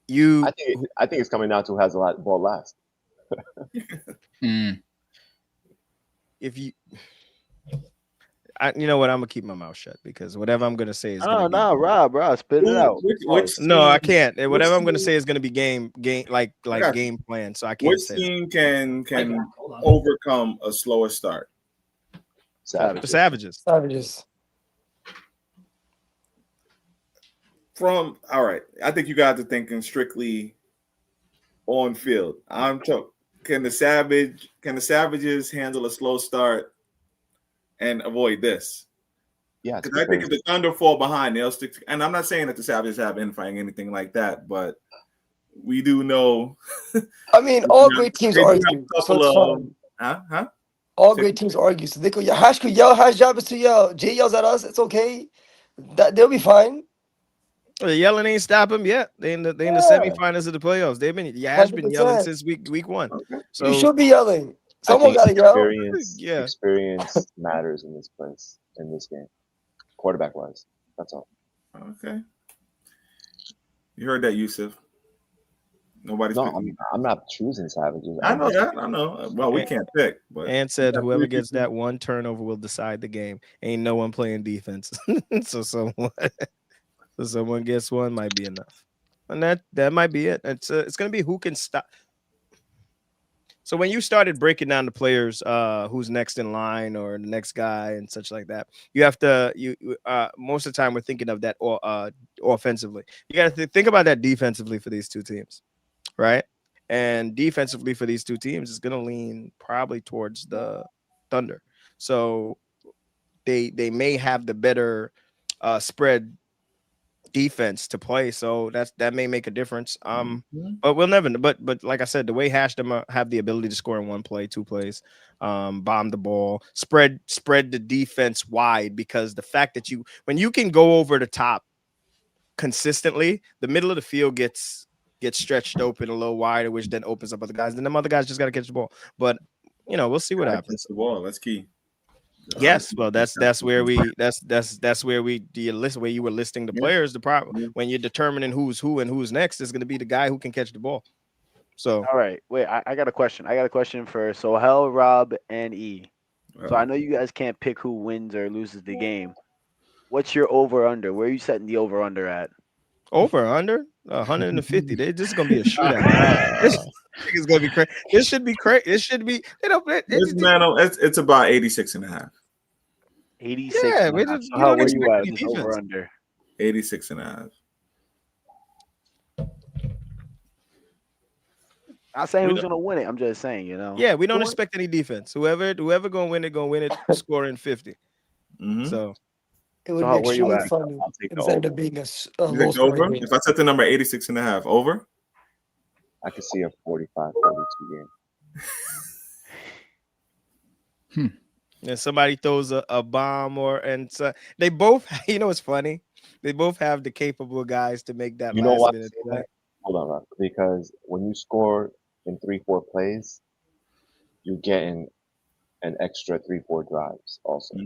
think it's coming down to who has a lot ball last. If you, you know what, I'm gonna keep my mouth shut because whatever I'm gonna say is. Rob, spit it out. No, I can't. Whatever I'm gonna say is gonna be game game plan. So I can't. Which team can overcome a slower start? Savages. All right, I think you guys are thinking strictly on field. I'm talking. Can the Savages handle a slow start and avoid this? Yeah, because I think if the Thunder fall behind, they'll stick. And I'm not saying that the Savages have infighting anything like that, but we do know. I mean, all great teams argue. So all great teams argue. So they could Hash could yell, Hash job is to yell. Jay yells at us. It's okay. They'll be fine. The yelling ain't stop them yet. They in the semifinals of the playoffs. Hash been yelling since week one. Okay. So you should be yelling. Someone got to yell. Experience matters in this game, quarterback wise. That's all. Okay. You heard that, Yusuf. Nobody's. No, I'm not choosing Savages. I know that. I know. Well, we can't pick. But and said whoever gets that one turnover will decide the game. Ain't no one playing defense. So someone gets one might be enough, and that might be it. It's going to be who can stop. So when you started breaking down the players, who's next in line or the next guy and such like that, you have to most of the time we're thinking of that offensively. You got to think about that defensively for these two teams, right? And defensively for these two teams is going to lean probably towards the Thunder. So they may have the better spread defense to play, so that may make a difference. But we'll never know. But like I said, the way Hash them have the ability to score in one play, two plays, bomb the ball, spread the defense wide, because the fact that when you can go over the top consistently, the middle of the field gets stretched open a little wider, which then opens up other guys. Then them other guys just got to catch the ball. But we'll see what happens. Catch the ball. That's key. Yes, well, that's where we where you were listing the players. The problem when you're determining who's who and who's next is going to be the guy who can catch the ball. So, all right, wait, I got a question. I got a question for Sohel, Rob, and E. So I know you guys can't pick who wins or loses the game. What's your over under? Where are you setting the over under at? Over under 150. This is gonna be a shootout. This is gonna be crazy. This should be crazy. It should be. It's about 86.5. 86. Yeah, so how were you at this over under? 86.5. Not saying who's gonna win it. I'm just saying, Yeah, we don't expect any defense. Whoever gonna win it, scoring 50. So it would be extremely funny instead of being a low over. If I set the number 86.5 over, I could see a 45-42 game. And somebody throws a bomb and they both, it's funny. They both have the capable guys to make that last minute play. Hold on, Rob, because when you score in 3-4 plays, you're getting an extra 3-4 drives also.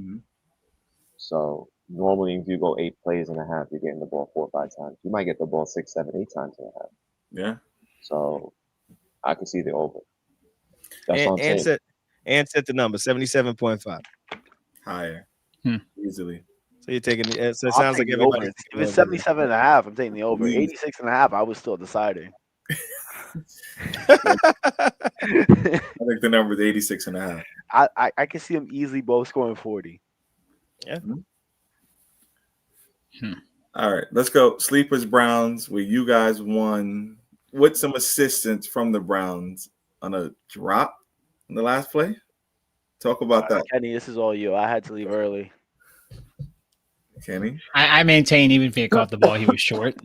So normally if you go 8 plays and a half, you're getting the ball 4 or 5 times. You might get the ball 6, 7, 8 times and a half. Yeah. So I can see the over. That's what I'm saying. And set the number 77.5. Higher. Easily. So you're taking the so it sounds like everybody. If it's 77.5, I'm taking the over. 86.5, I was still deciding. I think the number is 86.5. I can see them easily both scoring 40. Yeah. All right, let's go. Sleepers Browns, where you guys won with some assistance from the Browns on a drop in the last play. Talk about that. Kenny, this is all you. I had to leave early. Kenny? I maintain even if he had caught the ball, he was short.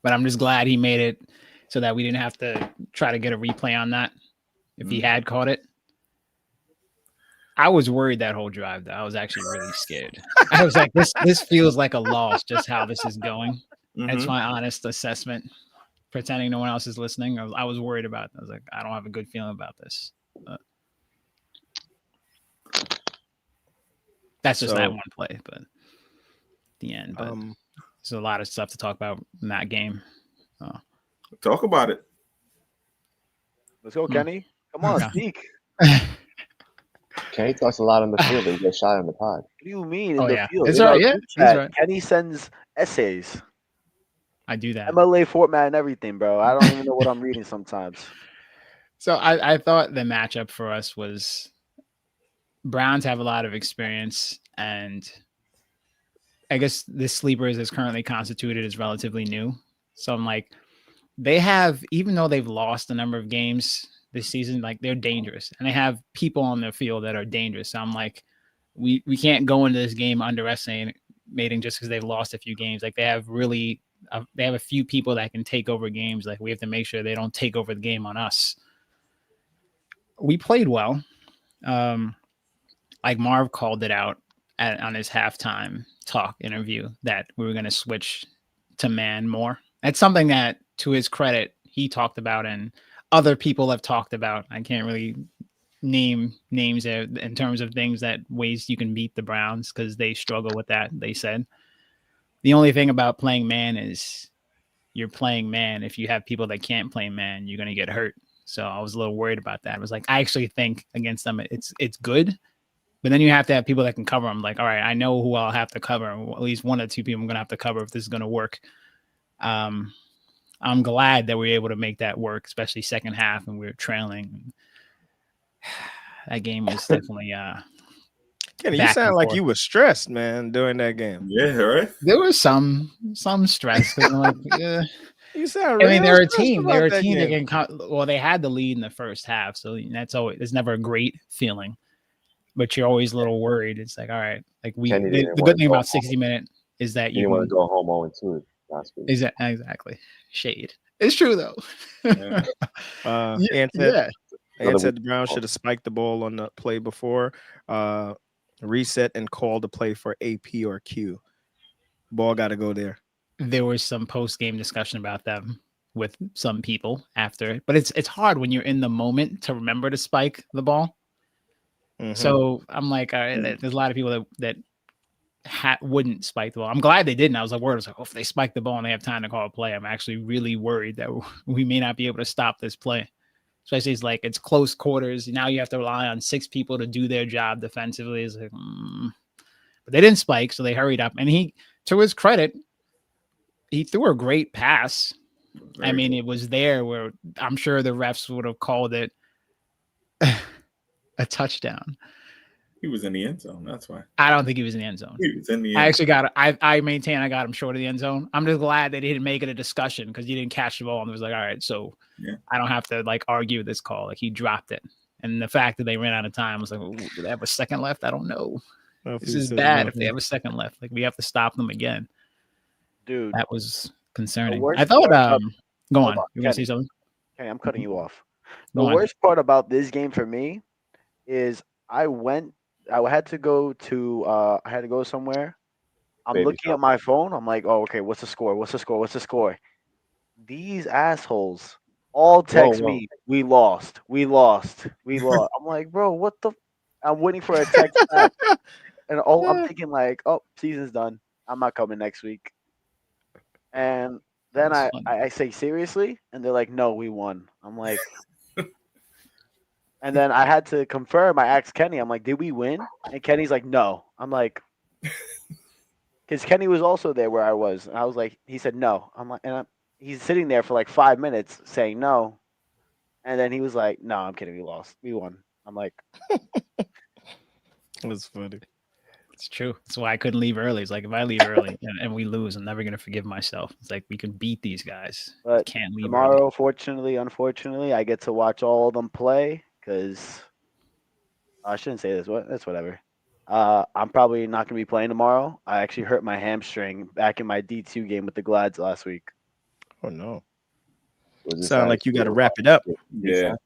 But I'm just glad he made it so that we didn't have to try to get a replay on that if he had caught it. I was worried that whole drive, though. I was actually really scared. I was like, this feels like a loss, just how this is going. That's my honest assessment. Pretending no one else is listening. I was worried about it. I was like, I don't have a good feeling about this. But that's just that one play, but the end. But there's a lot of stuff to talk about in that game. Talk about it. Let's go, Kenny. Come on, speak. Kenny talks a lot on the field. He gets shot in the pod. What do you mean in the field? It's right. Yeah, he's right. Kenny sends essays. I do that. MLA format and everything, bro. I don't even know what I'm reading sometimes. So I thought the matchup for us was Browns have a lot of experience, and I guess the Sleepers as currently constituted is relatively new. So I'm like, they have, even though they've lost a number of games this season, like they're dangerous, and they have people on the field that are dangerous. So I'm like, we can't go into this game underestimating just because they've lost a few games. Like they have really, they have a few people that can take over games. Like we have to make sure they don't take over the game on us. We played well. Like Marv called it out on his halftime talk interview that we were going to switch to man more. That's something that, to his credit, he talked about and other people have talked about. I can't really name names in terms of things that ways you can beat the Browns because they struggle with that, they said. The only thing about playing man is you're playing man. If you have people that can't play man, you're going to get hurt. So I was a little worried about that. I was like, I actually think against them, it's good. But then you have to have people that can cover them. Like, all right, I know who I'll have to cover. At least one or two people I'm going to have to cover if this is going to work. I'm glad that we were able to make that work, especially second half, and we were trailing. That game was definitely Kenny, you sound like you were stressed, man, during that game. Yeah, right. There was some stress. Like, you sound. I mean, they're a team. They're a team that can. Well, they had the lead in the first half, so that's always. It's never a great feeling, but you're always a little worried. It's like, all right, like the good thing about 60-minute is that you want to go home 0-2. Exactly. Shade. It's true though. And said the Browns should have spiked the ball on the play before, reset and call the play for AP or Q. Ball got to go there. there was some post-game discussion about them with some people after, but it's hard when you're in the moment to remember to spike the ball. Mhm. So I'm like, all right, there's a lot of people that wouldn't spike the ball. I'm glad they didn't. I was like, worried. I was like, oh, if they spike the ball and they have time to call a play, I'm actually really worried that we may not be able to stop this play. Especially it's close quarters. Now you have to rely on 6 people to do their job defensively. It's like, But they didn't spike, so they hurried up. And he, to his credit, he threw a great pass. I mean, it was there where I'm sure the refs would have called it a touchdown. He was in the end zone. That's why. I don't think he was in the end zone. He was in the end. I actually got it. I maintain I got him short of the end zone. I'm just glad they didn't make it a discussion because he didn't catch the ball and it was like, all right, so I don't have to like argue this call. Like he dropped it. And the fact that they ran out of time was like, do they have a second left? I don't know. This is bad if they have a second left. Like we have to stop them again. Dude. That was concerning. worst I thought part go on. on, You want to say something? Okay, I'm cutting you off. The Go on. worst part about this game for me is I had to go somewhere. I'm Baby looking at my phone. I'm like, oh, okay, what's the score? What's the score? What's the score? These assholes all text me, we lost. I'm like, bro, what the? I'm waiting for a text back. And I'm thinking like, oh, season's done. I'm not coming next week. And then I say, seriously? And they're like, no, we won. I'm like, and then I had to confirm. I asked Kenny, I'm like, did we win? And Kenny's like, no. I'm like, because Kenny was also there where I was. And I was like, he said no. I'm like, he's sitting there for like 5 minutes saying no. And then he was like, no, I'm kidding. We lost. We won. I'm like, That's funny. It's true. That's why I couldn't leave early. It's like if I leave early and we lose, I'm never gonna forgive myself. It's like we can beat these guys. But can't leave tomorrow, early. unfortunately, I get to watch all of them play because I shouldn't say this. That's whatever. I'm probably not gonna be playing tomorrow. I actually hurt my hamstring back in my D2 game with the Glads last week. Oh no! Was Sound like you got to wrap it up. Yeah.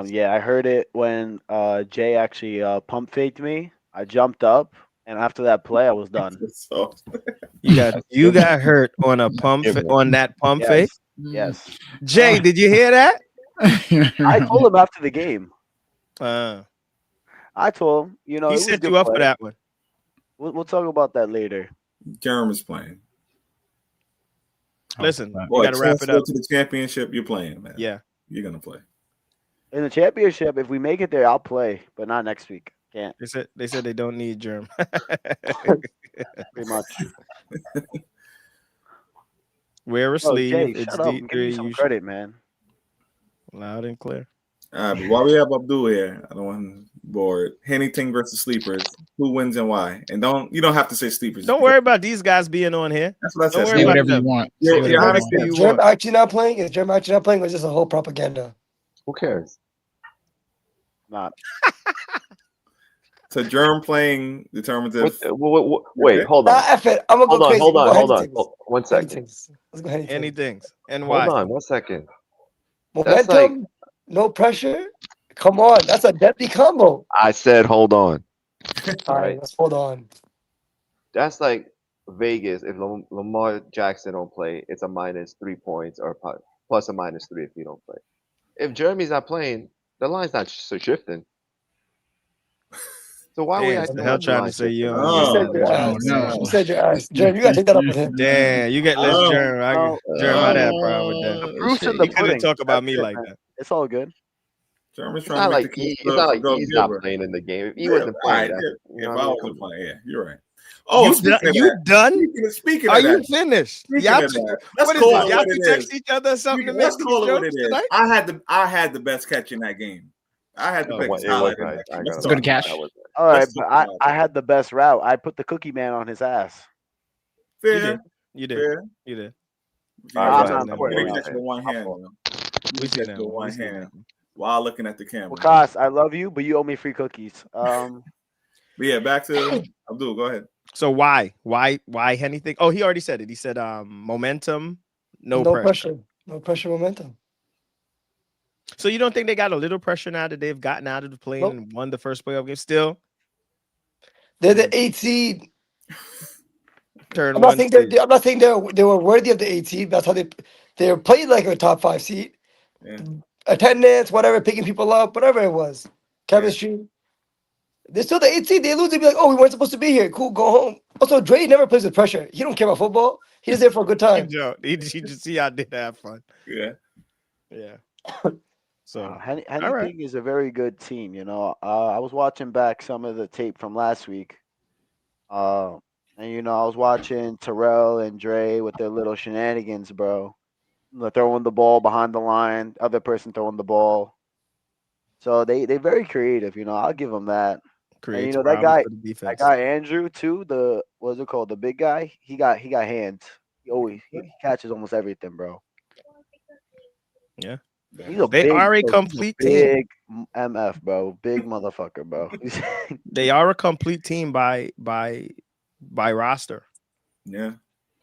Yeah, I heard it when Jay actually pump faked me. I jumped up, and after that play, I was done. So, You got hurt on a pump on that pump fake. Yes. Jay, did you hear that? I told him after the game. He I told him, it was set good you up play. for that one. We'll talk about that later. Jerem is playing. Listen, Boy, we got to wrap it up. To the championship, you're playing, man. Yeah, you're gonna play. In the championship, if we make it there, I'll play, but not next week. Can't. They said they don't need Germ. Pretty much. Wear a sleeve. Jay, It's shut up. Give me some credit, man. Loud and clear. But while we have Abdul here, I don't want him bored. Anything versus sleepers. Who wins and why? And you don't have to say sleepers. Don't worry about these guys being on here. That's what I said. Say whatever you want. Is Germ actually not playing? Is Germ actually not playing, or is this a whole propaganda? Who cares? Not. So Germ playing determines if. Wait, hold on. F it. I'm gonna go crazy. Hold on. 1 second. Let's go ahead. Anything. And why? Hold on 1 second. Momentum, no pressure. Come on, that's a deadly combo. I said hold on. All right, let's hold on. That's like Vegas. If Lamar Jackson don't play, it's a -3 points or plus a -3 if you don't play. If Jeremy's not playing, the line's not shifting. So why we the hell trying to say you? You said your ass. Jerm, you gotta take that up with him. Damn, you get less Jerm. Jerm, I had a problem with that. Proof's in the You couldn't talk about me like that. It's all good. Jeremy's It's trying not to like make the it's not like he's not playing in the game. If he wasn't playing, if I wasn't playing, yeah, you're right. Oh, you done? Speaking Are of you that, finised? Y'all text each other or something to make Let's call it what it is. I had the best catch in that game. I had the biggest highlight in that game. Let's go to cash. All right, but I had the best route. I put the cookie man on his ass. Fair. You did. You catch with one hand. We catch with one hand while looking at the camera. Well, Kaz, I love you, but you owe me free cookies. But yeah, back to Abdul. Go ahead. So why anything? Oh, he already said it. He said momentum, no pressure. No pressure, momentum. So you don't think they got a little pressure now that they've gotten out of the plane and won the first playoff game? Still, they're the 8th seed. turn I'm not one saying seed. I'm not saying they were worthy of the 8 seed. That's how they were played like a top 5 seed. Yeah. Attendance, whatever, picking people up, whatever it was, chemistry. They're still the 8 seed. They lose. They be like, oh, we weren't supposed to be here. Cool, go home. Also, Dre never plays with pressure. He don't care about football. He's there for a good time. He just see I did have fun. Yeah. Yeah. So Henny is a very good team. You know, I was watching back some of the tape from last week. And I was watching Terrell and Dre with their little shenanigans, bro. They're throwing the ball behind the line, other person throwing the ball. So they very creative. I'll give them that. creates And problems for the defense. that guy Andrew too. The what's it called? The big guy. He got hands. He catches almost everything, bro. Yeah. He's a They big, are a bro, complete team. big MF, bro. Big motherfucker, bro. They are a complete team by roster. Yeah.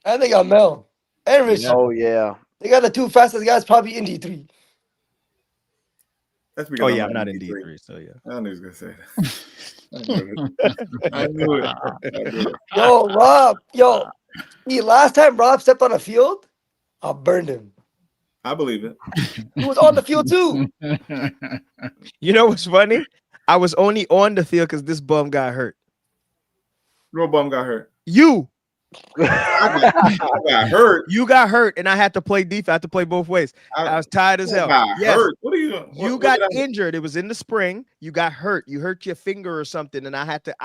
And they got Mel and Rich. Oh yeah. They got the 2 fastest guys probably in D3. That's because I'm not in D3, so yeah. I knew he was gonna say that. I knew it. Yo, Rob. The last time Rob stepped on a field, I burned him. I believe it. He was on the field too. You know what's funny? I was only on the field because this bum got hurt. No bum got hurt. You. I got hurt. You got hurt, and I had to play defense. I had to play both ways. I was tired as hell. Hurt. What are you doing? You got injured. It was in the spring. You got hurt. You hurt your finger or something, and I haven't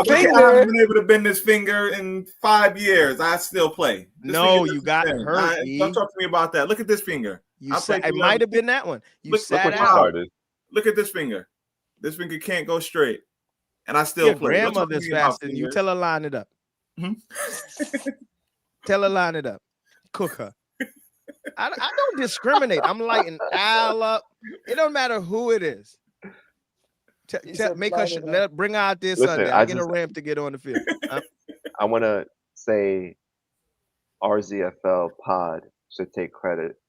been able to bend this finger in 5 years. I still play. You got hurt. Don't talk to me about that. Look at this finger. It might have been that one. Look at this finger. This finger can't go straight, and I still play. Grandmother's fasting. You tell her line it up. Tell her line it up. Cook her. I don't discriminate. I'm lighting Al up. It don't matter who it is. Make her bring her out there Sunday. I get a ramp to get on the field. I want to say RZFL pod should take credit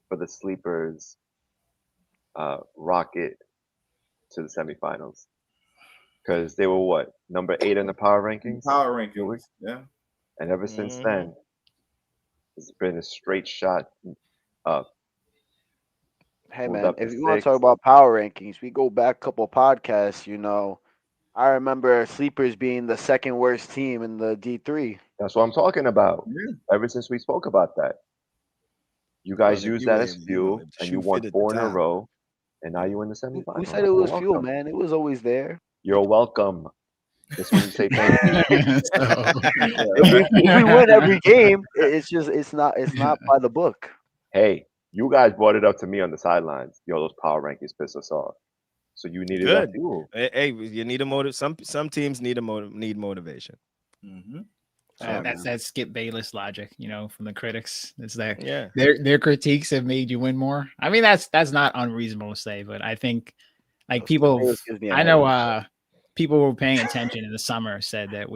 for the sleepers rocket to the semifinals. Because they were number 8 in the power rankings? Power rankings, yeah. And ever since then, it's been a straight shot up. Hey man, if you want to talk about power rankings, we go back a couple podcasts. I remember Sleepers being the second worst team in the D3. That's what I'm talking about. Yeah. Ever since we spoke about that, you guys used that as fuel, and you won 4 in a row, and now you're in the semifinals. We said it was fuel, man. It was always there. You're welcome. That's when you say thank you. If we win every game, it's not by the book. Hey, you guys brought it up to me on the sidelines. Those power rankings pissed us off. So you needed that fuel. Hey, you need a motive. Some teams need motivation. Mm-hmm. That's that Skip Bayless logic, from the critics. It's that yeah. Their critiques have made you win more. I mean, that's not unreasonable to say, but I think people. I know people were paying attention in the summer said that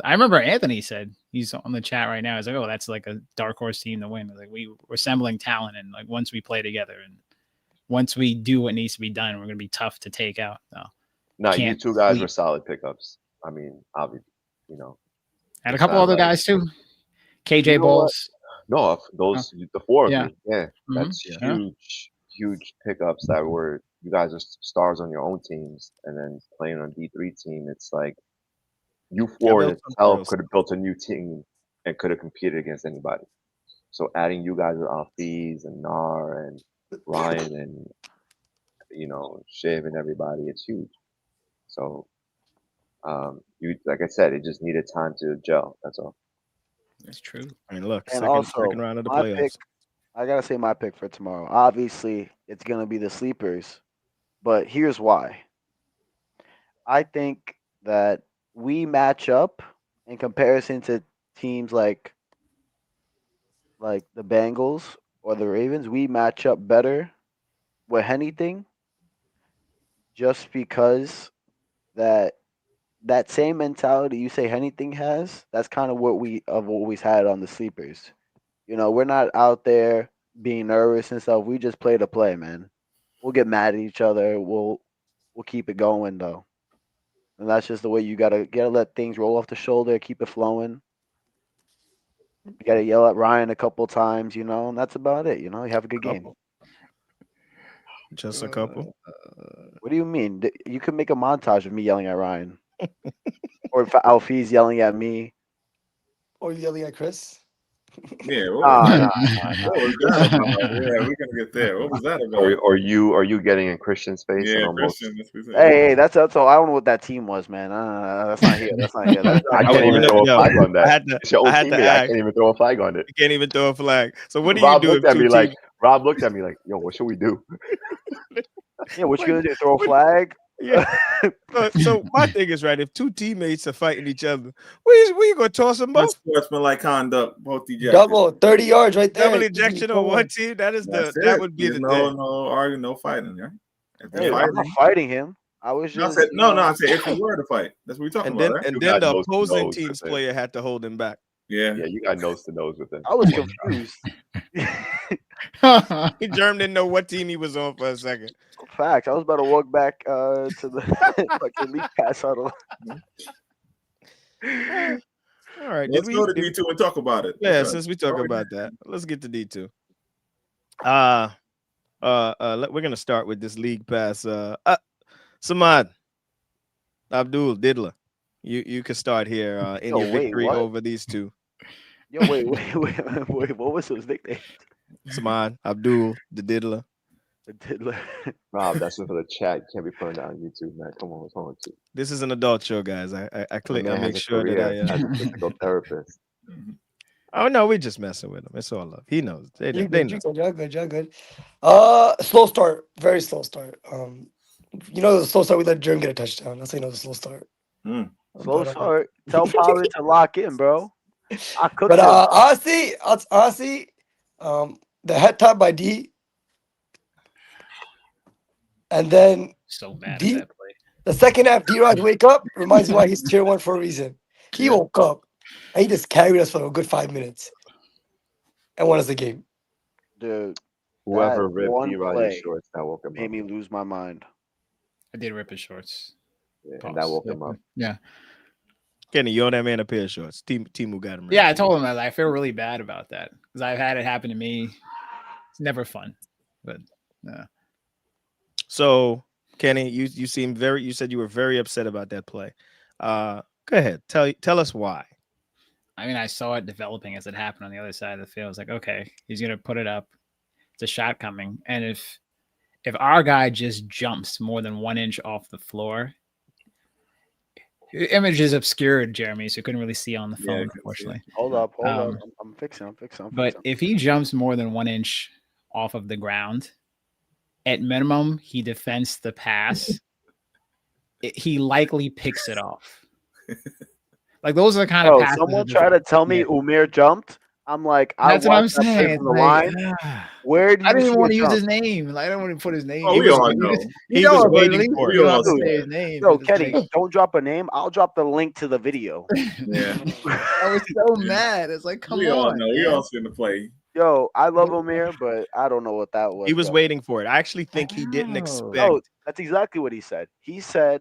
I remember Anthony said, he's on the chat right now. He's like, oh, that's like a dark horse team to win. Like we're assembling talent, and like once we play together and once we do what needs to be done, we're gonna be tough to take out. No, you two guys were solid pickups. I mean, obviously, and a couple other guys too. KJ Bowles. No, those the 4 of you. Yeah, that's huge pickups that were. You guys are stars on your own teams, and then playing on D3 team, it's like you 4 in itself could have built a new team and could have competed against anybody. So adding you guys with Alfiz and Nar and Ryan and Shiv and everybody, it's huge. So you like I said, it just needed time to gel. That's all. That's true. I mean, look, and second round of the playoffs. I gotta say my pick for tomorrow. Obviously, it's gonna be the sleepers. But here's why. I think that we match up in comparison to teams like the Bengals or the Ravens. We match up better with anything just because that same mentality you say anything has, that's kind of what we have always had on the sleepers. We're not out there being nervous and stuff. We just play to play, man. We'll get mad at each other. We'll keep it going though, and that's just the way you gotta let things roll off the shoulder, keep it flowing. You got to yell at Ryan a couple times, you know, and that's about it. You know, you have a good game. Just a couple. What do you mean? You could make a montage of me yelling at Ryan, or if Alfie's yelling at me, Or yelling at Chris. Yeah, nah. what was that about? Yeah, we're gonna get there. What was that about? Or you getting in Christian's face Yeah, and almost. Christian. That's what we said. Hey, that's all. I don't know what that team was, man. That's not here. That's not here. That's I can't even throw a flag on that. It's your own I had to teammate. I ask. can't even throw a flag on it. You can't even throw a flag. So what do Rob you do looked if at me two like teams? Rob looked at me like, yo, what should we do? Yeah, what you gonna do? Throw a flag? Yeah. So my thing is, right, if two teammates are fighting each other, we you gonna toss them both? Sportsmanlike conduct, both ejected. Double 30 yards right there. Double ejection on one team. That is that would be the thing. No arguing, no fighting, right? Hey, I'm not fighting him. I was just I said if you were to fight. That's what we're talking about, right? And then the opposing team's player had to hold him back. Yeah, you got nose to nose with him. I was confused. Germ didn't know what team he was on for a second. Facts. I was about to walk back to the fucking league pass huddle. All right, let's go to D2 and talk about it. Yeah, since we talk about that, let's get to D2. We're gonna start with this league pass. Samad, Abdul, Diddler, you can start here in your victory over these two. Yo, wait, what was his nickname? Samad, Abdul, the Diddler. The Diddler. Rob, that's for the chat. You can't be putting that on YouTube, man. Come on, what's wrong with you? This is an adult show, guys. I click. I make sure that I as a physical therapist. Oh no, we just messing with him. It's all love. He knows. They know. You're good. Slow start. Very slow start. The slow start. We let Germ get a touchdown. That's how you know the slow start. Slow start. Tell Pollard to lock in, bro. But honestly, the head top by D, and then so mad D, at that play. The second half, D-Rod wake up reminds me why he's tier 1 for a reason. He woke up and he just carried us for a good 5 minutes and won us the game. Dude, whoever ripped D-Rod's shorts, that woke him up. Made me lose my mind. I did rip his shorts. Yeah, and that woke him up. Yeah. Kenny, you owe that man a pair of shorts. Timu got him. Yeah, I told him that I feel really bad about that because I've had it happen to me. It's never fun, but So, Kenny, you seem you said you were very upset about that play. Go ahead, tell us why. I mean, I saw it developing as it happened on the other side of the field. I was like, okay, he's gonna put it up. It's a shot coming, and if our guy just jumps more than 1 inch off the floor. The image is obscured, Jeremy, so you couldn't really see on the phone, unfortunately. Hold up. I'm fixing. But if he jumps more than 1 inch off of the ground, at minimum, he defends the pass. He likely picks it off. Like those are the kind of passes. Someone tried to tell me Umir jumped. I'm like, that's what I'm saying. From the line. Where do you I didn't even want to use his name. Like, I don't want to put his name. Oh, we all know. He was waiting for it. Say his name. Yo, Kenny, don't drop a name. I'll drop the link to the video. Yeah. I was so mad. It's like, come on. We all know. We all seen the play. Yo, I love Umir, but I don't know what that was. He was waiting for it. I actually think he didn't expect. No, that's exactly what he said. He said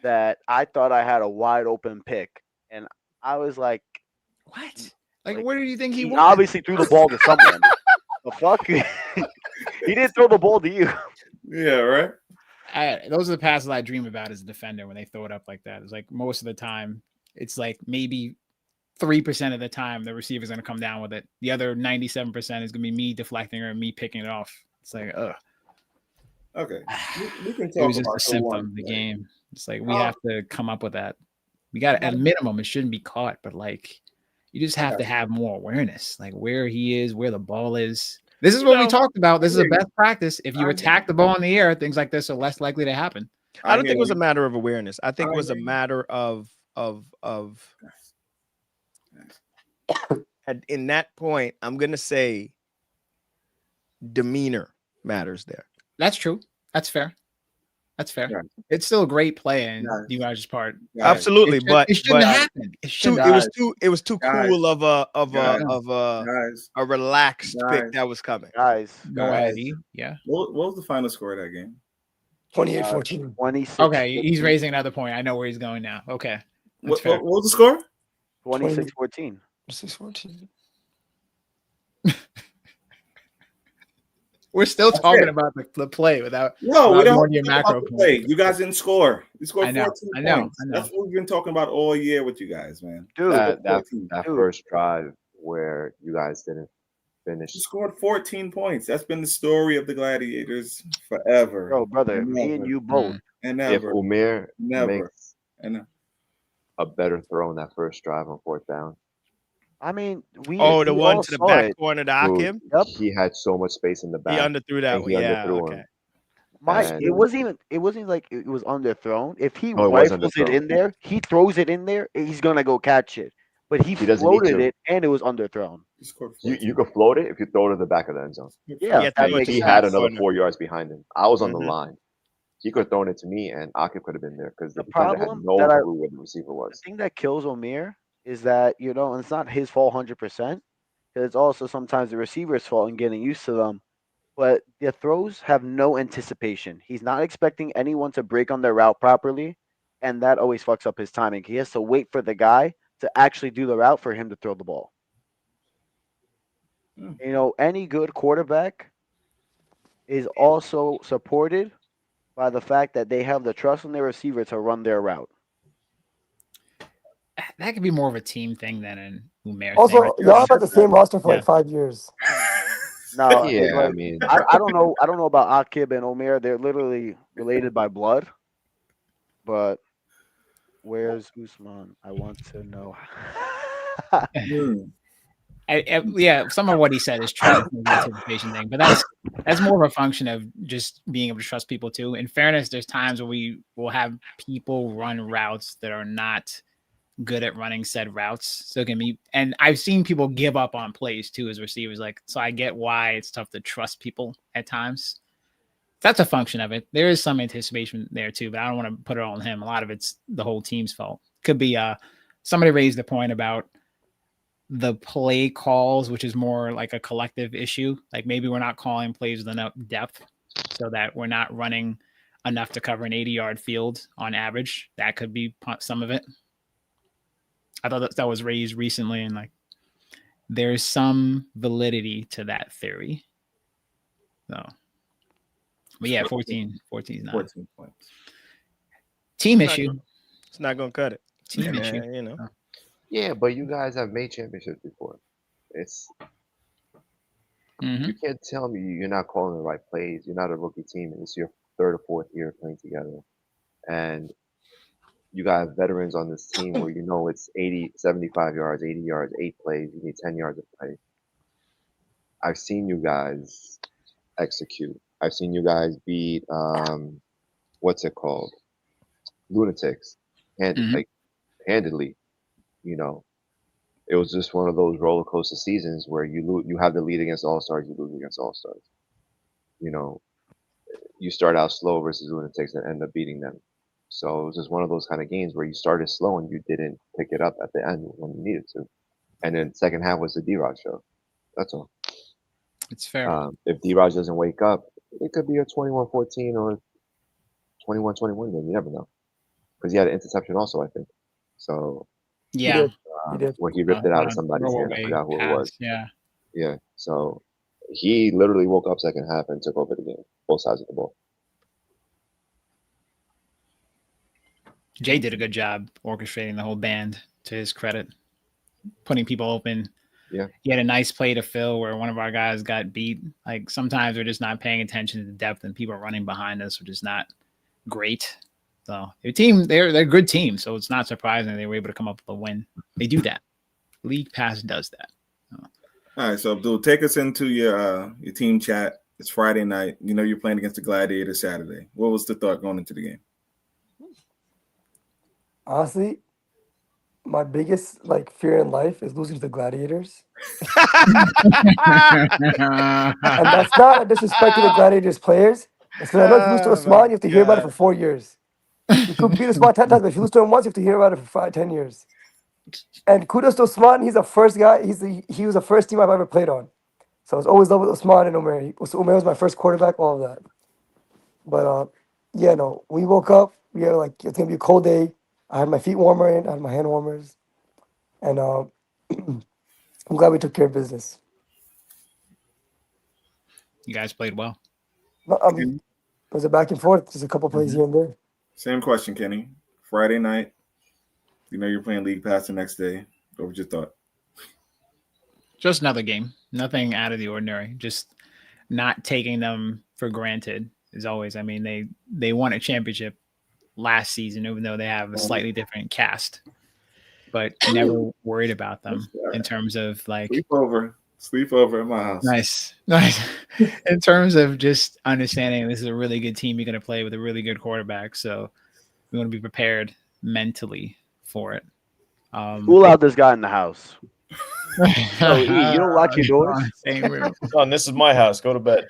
that I thought I had a wide open pick, and I was like, what? Like, where do you think he went? Obviously threw the ball to someone. The fuck? He didn't throw the ball to you. Yeah, right. Those are the passes I dream about as a defender when they throw it up like that. It's like most of the time, it's like maybe 3% of the time the receiver's going to come down with it. The other 97% is going to be me deflecting or me picking it off. It's like, Okay. We can talk it was just a symptom of the game. It's like we have to come up with that. We got at a minimum, it shouldn't be caught, but like you just have to have more awareness, like where he is, where the ball is. This is what we talked about. This is a best practice. If you attack the ball in the air, things like this are less likely to happen. I don't think it was a matter of awareness. I think it was a matter of in that point, I'm gonna say demeanor matters there. That's true. That's fair. That's fair. Yeah. It's still a great play in Diva's part. Absolutely, but it shouldn't happen. It was too cool of a relaxed pick that was coming. Guys. Yeah. What was the final score of that game? 28-14. 26. Okay, he's raising another point. I know where he's going now. Okay. What was the score? 26-14. 26-14. We're still talking about the play without. No, we without don't going to your talk macro about the play. point. You guys didn't score. You scored I know, 14 I know, points. I know. That's what we've been talking about all year with you guys, man. Dude, that Dude. first drive where you guys didn't finish. You scored 14 points. That's been the story of the Gladiators forever. Bro, brother, and me and never, you both. and If never, Umir never, makes and a better throw in that first drive on fourth down, I mean, we the we one all to the saw back it. corner to dude, Akim. Yep. he had so much space in the He back. underthrew that and one. he Yeah, underthrew okay. him. Mike, And- it wasn't even like it was underthrown. If he No, it was rifles it underthrown. in there, he throws it in there, he's gonna go catch it. But he doesn't need floated to. it and it was underthrown. you scored You 14. could float it if you throw it to the back of the end zone. Yeah, Yeah, that's throw it like to He the had back another corner. 4 yards behind him. I was on the Mhm. line. He could have thrown it to me, and Akib could have been there because the The defender had problem no that clue where the receiver the was. thing that kills Omir is that, and it's not his fault 100%, because it's also sometimes the receiver's fault in getting used to them. But the throws have no anticipation. He's not expecting anyone to break on their route properly, and that always fucks up his timing. He has to wait for the guy to actually do the route for him to throw the ball. Any good quarterback is also supported by the fact that they have the trust in their receiver to run their route. That could be more of a team thing than an Umair Also, thing. y'all have had the same roster for Yeah. like 5 years. No, Yeah, like, I mean, I don't know. I don't know about Akib and Omer. They're literally related by blood. But where's Usman? I want to know. Hmm. Yeah, some of what he said is true. The anticipation thing, but that's more of a function of just being able to trust people too. In fairness, there's times where we will have people run routes that are not good at running said routes. So it can be, and I've seen people give up on plays too as receivers. Like, so I get why it's tough to trust people at times. That's a function of it. There is some anticipation there too, but I don't want to put it all on him. A lot of it's the whole team's fault. Could be somebody raised the point about the play calls, which is more like a collective issue. Like maybe we're not calling plays with enough depth so that we're not running enough to cover an 80-yard field on average. That could be some of it. I thought that was raised recently, and like there's some validity to that theory. So, but yeah, 14 is not 14 points. team It's not issue. gonna- It's not gonna cut it. Team And, issue. yeah, but you guys have made championships before. It's Mhm. You can't tell me you're not calling the right plays. You're not a rookie team, and it's your third or fourth year playing together, and you got veterans on this team where it's 80, 75 yards, 80 yards, 8 plays. You need 10 yards of play. I've seen you guys execute. I've seen you guys beat what's it called? Lunatics. Like handedly. It was just one of those roller coaster seasons where you have the lead against All Stars, you lose against All Stars. You start out slow versus Lunatics and end up beating them. So it was just one of those kind of games where you started slow and you didn't pick it up at the end when you needed to. And then second half was the D-Rod show. That's all. It's fair. If D-Rod doesn't wake up, it could be a 21-14 or 21-21 game. You never know. Because he had an interception also, I think. So Yeah. He did. where he ripped it out of somebody's hand. I forgot who it was. Yeah. Yeah. So he literally woke up second half and took over the game, both sides of the ball. Jay did a good job orchestrating the whole band, to his credit, putting people open. Yeah. He had a nice play to fill where one of our guys got beat. Like sometimes we're just not paying attention to the depth and people are running behind us, which is not great. So they're a good team. So it's not surprising they were able to come up with a win. They do that. League Pass does that. All right, so Abdul, take us into your team chat. It's Friday night. You're playing against the Gladiators Saturday. What was the thought going into the game? Honestly, my biggest fear in life is losing to the Gladiators. And that's not a disrespect to the Gladiators players. It's because I know if you lose to Osman, you have to hear about it for 4 years. You could beat Osman 10 times, but if you lose to him once, you have to hear about it for 10 years. And kudos to Osman, he's the first guy. He was the first team I've ever played on. So I was always love with Osman and Omer. Omer was my first quarterback, all of that. But we woke up. We had it's gonna be a cold day. I had my feet warmer in, I had my hand warmers, and I'm glad we took care of business. You guys played well. No, it was a back and forth. Just a couple plays here and there. Same question, Kenny. Friday night, you know you're playing League Pass the next day. What was your thought? Just another game. Nothing out of the ordinary. Just not taking them for granted as always. I mean, they won a championship last season, even though they have a slightly different cast. But never worried about them in terms of like Sleep over at my house. Nice. In terms of just understanding this is a really good team you're going to play with a really good quarterback, so we want to be prepared mentally for it. Who allowed this guy in the house? So, you don't lock your doors? Son, this is my house. Go to bed.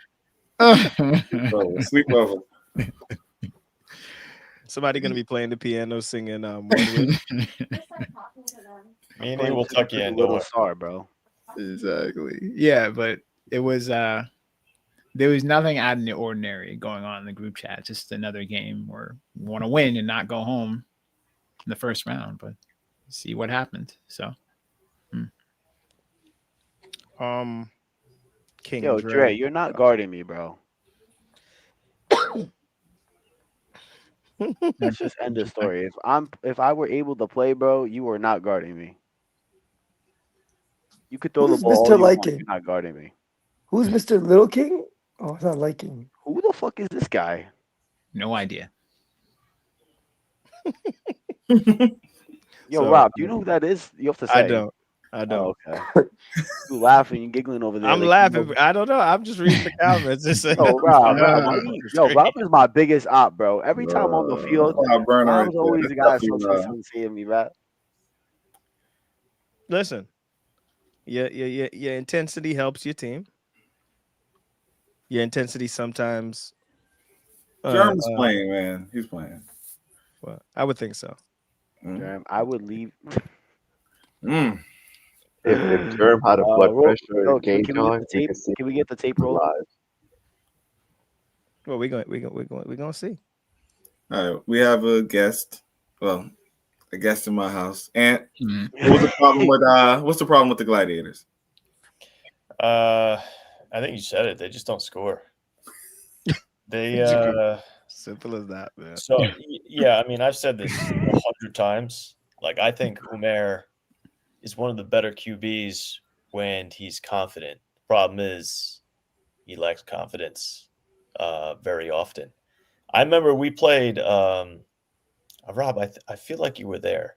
Sleep over. Somebody gonna be playing the piano, singing. Me and he will tuck you in. Little star, bro. Exactly. Yeah, but it was there was nothing out of the ordinary going on in the group chat. Just another game where we want to win and not go home in the first round, but see what happened. So, King Yo, Dre, you're not guarding me, bro. Let's just end the story. If I were able to play, bro, you were not guarding me. You could throw Who's the ball. Mr. Liking? You're not guarding me. Who's Mr. Little King? Oh, it's not Liking. Who the fuck is this guy? No idea. Yo, Rob, do you know who that is? You have to say. I don't. Oh, okay. You laughing, you giggling over there. I'm laughing. I don't know. I'm just reading the comments. Rob is my biggest op, bro. Every time on the field, Rob's always the guy that's seeing me, man. Listen, your intensity helps your team. Your intensity sometimes. Jerm's playing, man. He's playing. Well, I would think so. Jerm, I would leave. If Jerm had a blood pressure gauge on, can we get the tape roll? Well, we're gonna see. All right, we have a guest. Well, a guest in my house. And what's the problem with the Gladiators? I think you said it. They just don't score. They simple as that, man. So yeah, I mean, I've said this 100 times. Like, I think Umair is one of the better QBs when he's confident. The problem is he lacks confidence very often. I remember we played Rob, I feel like you were there.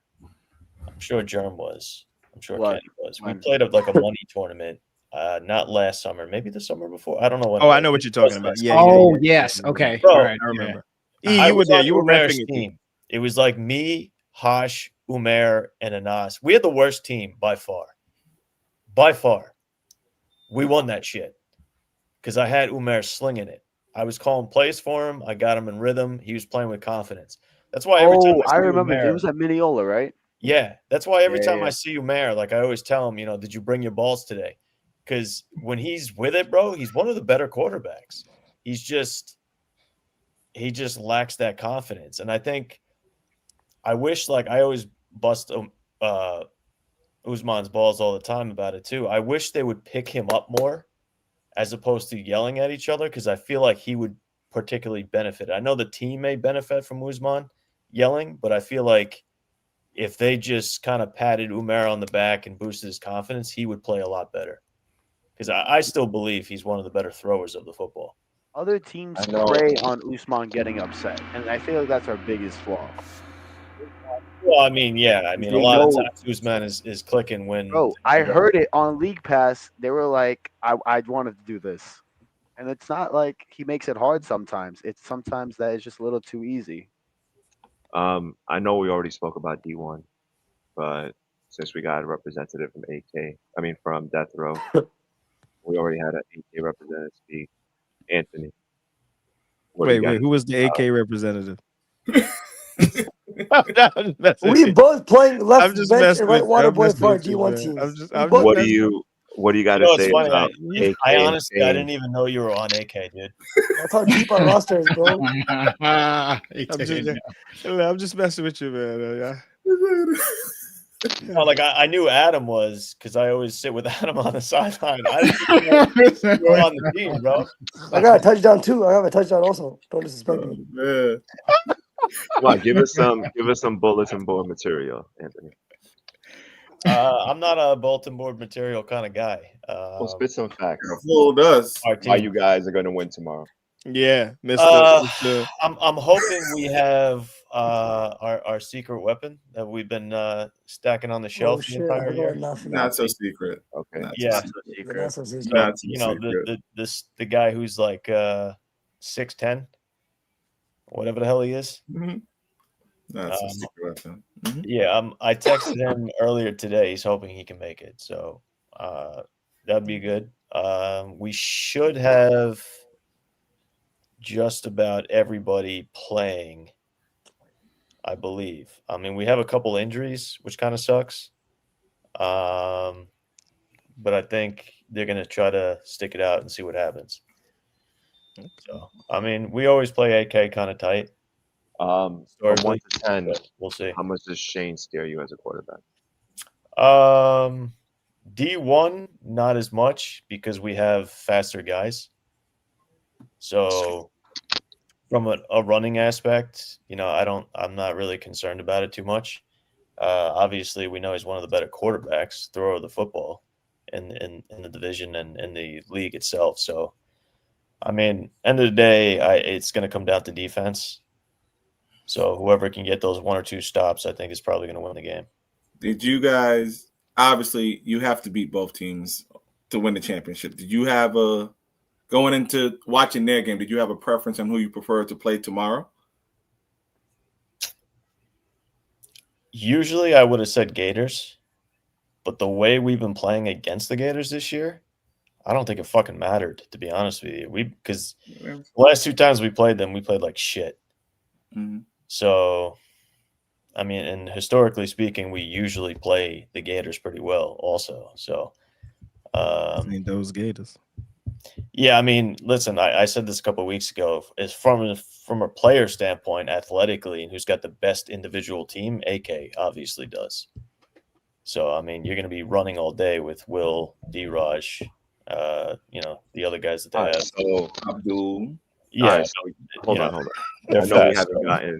I'm sure Jerm was. I'm sure Kenny was. We played like a money tournament, not last summer, maybe the summer before. I don't know what. Oh, I know what you're talking about. Yeah. Oh, yes. Okay. Bro, all right. I remember. Yeah. You were there. You were Umair's team. It was like me, Hosh, Umair, and Anas. We had the worst team by far. By far. We won that shit because I had Umair slinging it. I was calling plays for him. I got him in rhythm. He was playing with confidence. That's why every time I remember Umair, it was at Mineola, right? Yeah. That's why every time I see Umair, like I always tell him, did you bring your balls today? Because when he's with it, bro, he's one of the better quarterbacks. He just lacks that confidence. And I wish, like, I always bust Usman's balls all the time about it too. I wish they would pick him up more as opposed to yelling at each other, because I feel like he would particularly benefit. I know the team may benefit from Usman yelling, but I feel like if they just kind of patted Umair on the back and boosted his confidence, he would play a lot better. Because I still believe he's one of the better throwers of the football. Other teams prey on Usman getting upset, and I feel like that's our biggest flaw. Well, I mean, a lot of times Usman is clicking when. Bro, I heard it on League Pass. They were like, I wanted to do this. And it's not like he makes it hard sometimes. It's sometimes that is just a little too easy. I know we already spoke about D1, but since we got a representative from Death Row, we already had an AK representative speak. Anthony. Wait, who was the AK representative? We both playing left bench and right water boy for our D1 teams. What do you got to say about AK? I honestly, I didn't even know you were on AK, dude. That's how deep our roster is, bro. I'm just messing with you, man. No, like I knew Adam was because I always sit with Adam on the sideline. I didn't know you were on the team, bro. I got a touchdown too. I have a touchdown also. Don't disrespect me. Man. Come on, give us some bulletin board material, Anthony. I'm not a bulletin board material kind of guy. Well, spit some facts. Fool does. Why you guys are going to win tomorrow? Yeah, Mr. I'm hoping we have our secret weapon that we've been stacking on the shelf the entire year. Not so secret. Okay. Yeah. Not so secret. So, you know, the guy who's like 6'10", whatever the hell he is. Mm-hmm. That's a secret weapon. Mm-hmm. Yeah, I texted him earlier today. He's hoping he can make it. So that'd be good. We should have just about everybody playing, I believe. I mean, we have a couple injuries, which kind of sucks. But I think they're going to try to stick it out and see what happens. So, I mean, we always play AK kind of tight. From 1 to 10, we'll see. How much does Shane scare you as a quarterback? D1, not as much because we have faster guys. So from a running aspect, you know, I'm not really concerned about it too much. Obviously, we know he's one of the better quarterbacks, thrower of the football in the division and in the league itself. So, I mean, end of the day, it's going to come down to defense. So whoever can get those 1 or 2 stops, I think is probably going to win the game. Did you guys, obviously, you have to beat both teams to win the championship. Did you have going into watching their game, did you have a preference on who you prefer to play tomorrow? Usually I would have said Gators, but the way we've been playing against the Gators this year, I don't think it fucking mattered, to be honest with you. Because the last 2 times we played them, we played like shit. Mm-hmm. So, I mean, and historically speaking, we usually play the Gators pretty well also. So, those Gators. Yeah, I mean, listen, I said this a couple of weeks ago. Is from a player standpoint, athletically, and who's got the best individual team, AK obviously does. So, I mean, you're going to be running all day with Will, D-Raj, you know, the other guys that they have. So, Abdul. Yeah. Right, so hold on. They're I know fast, we haven't gotten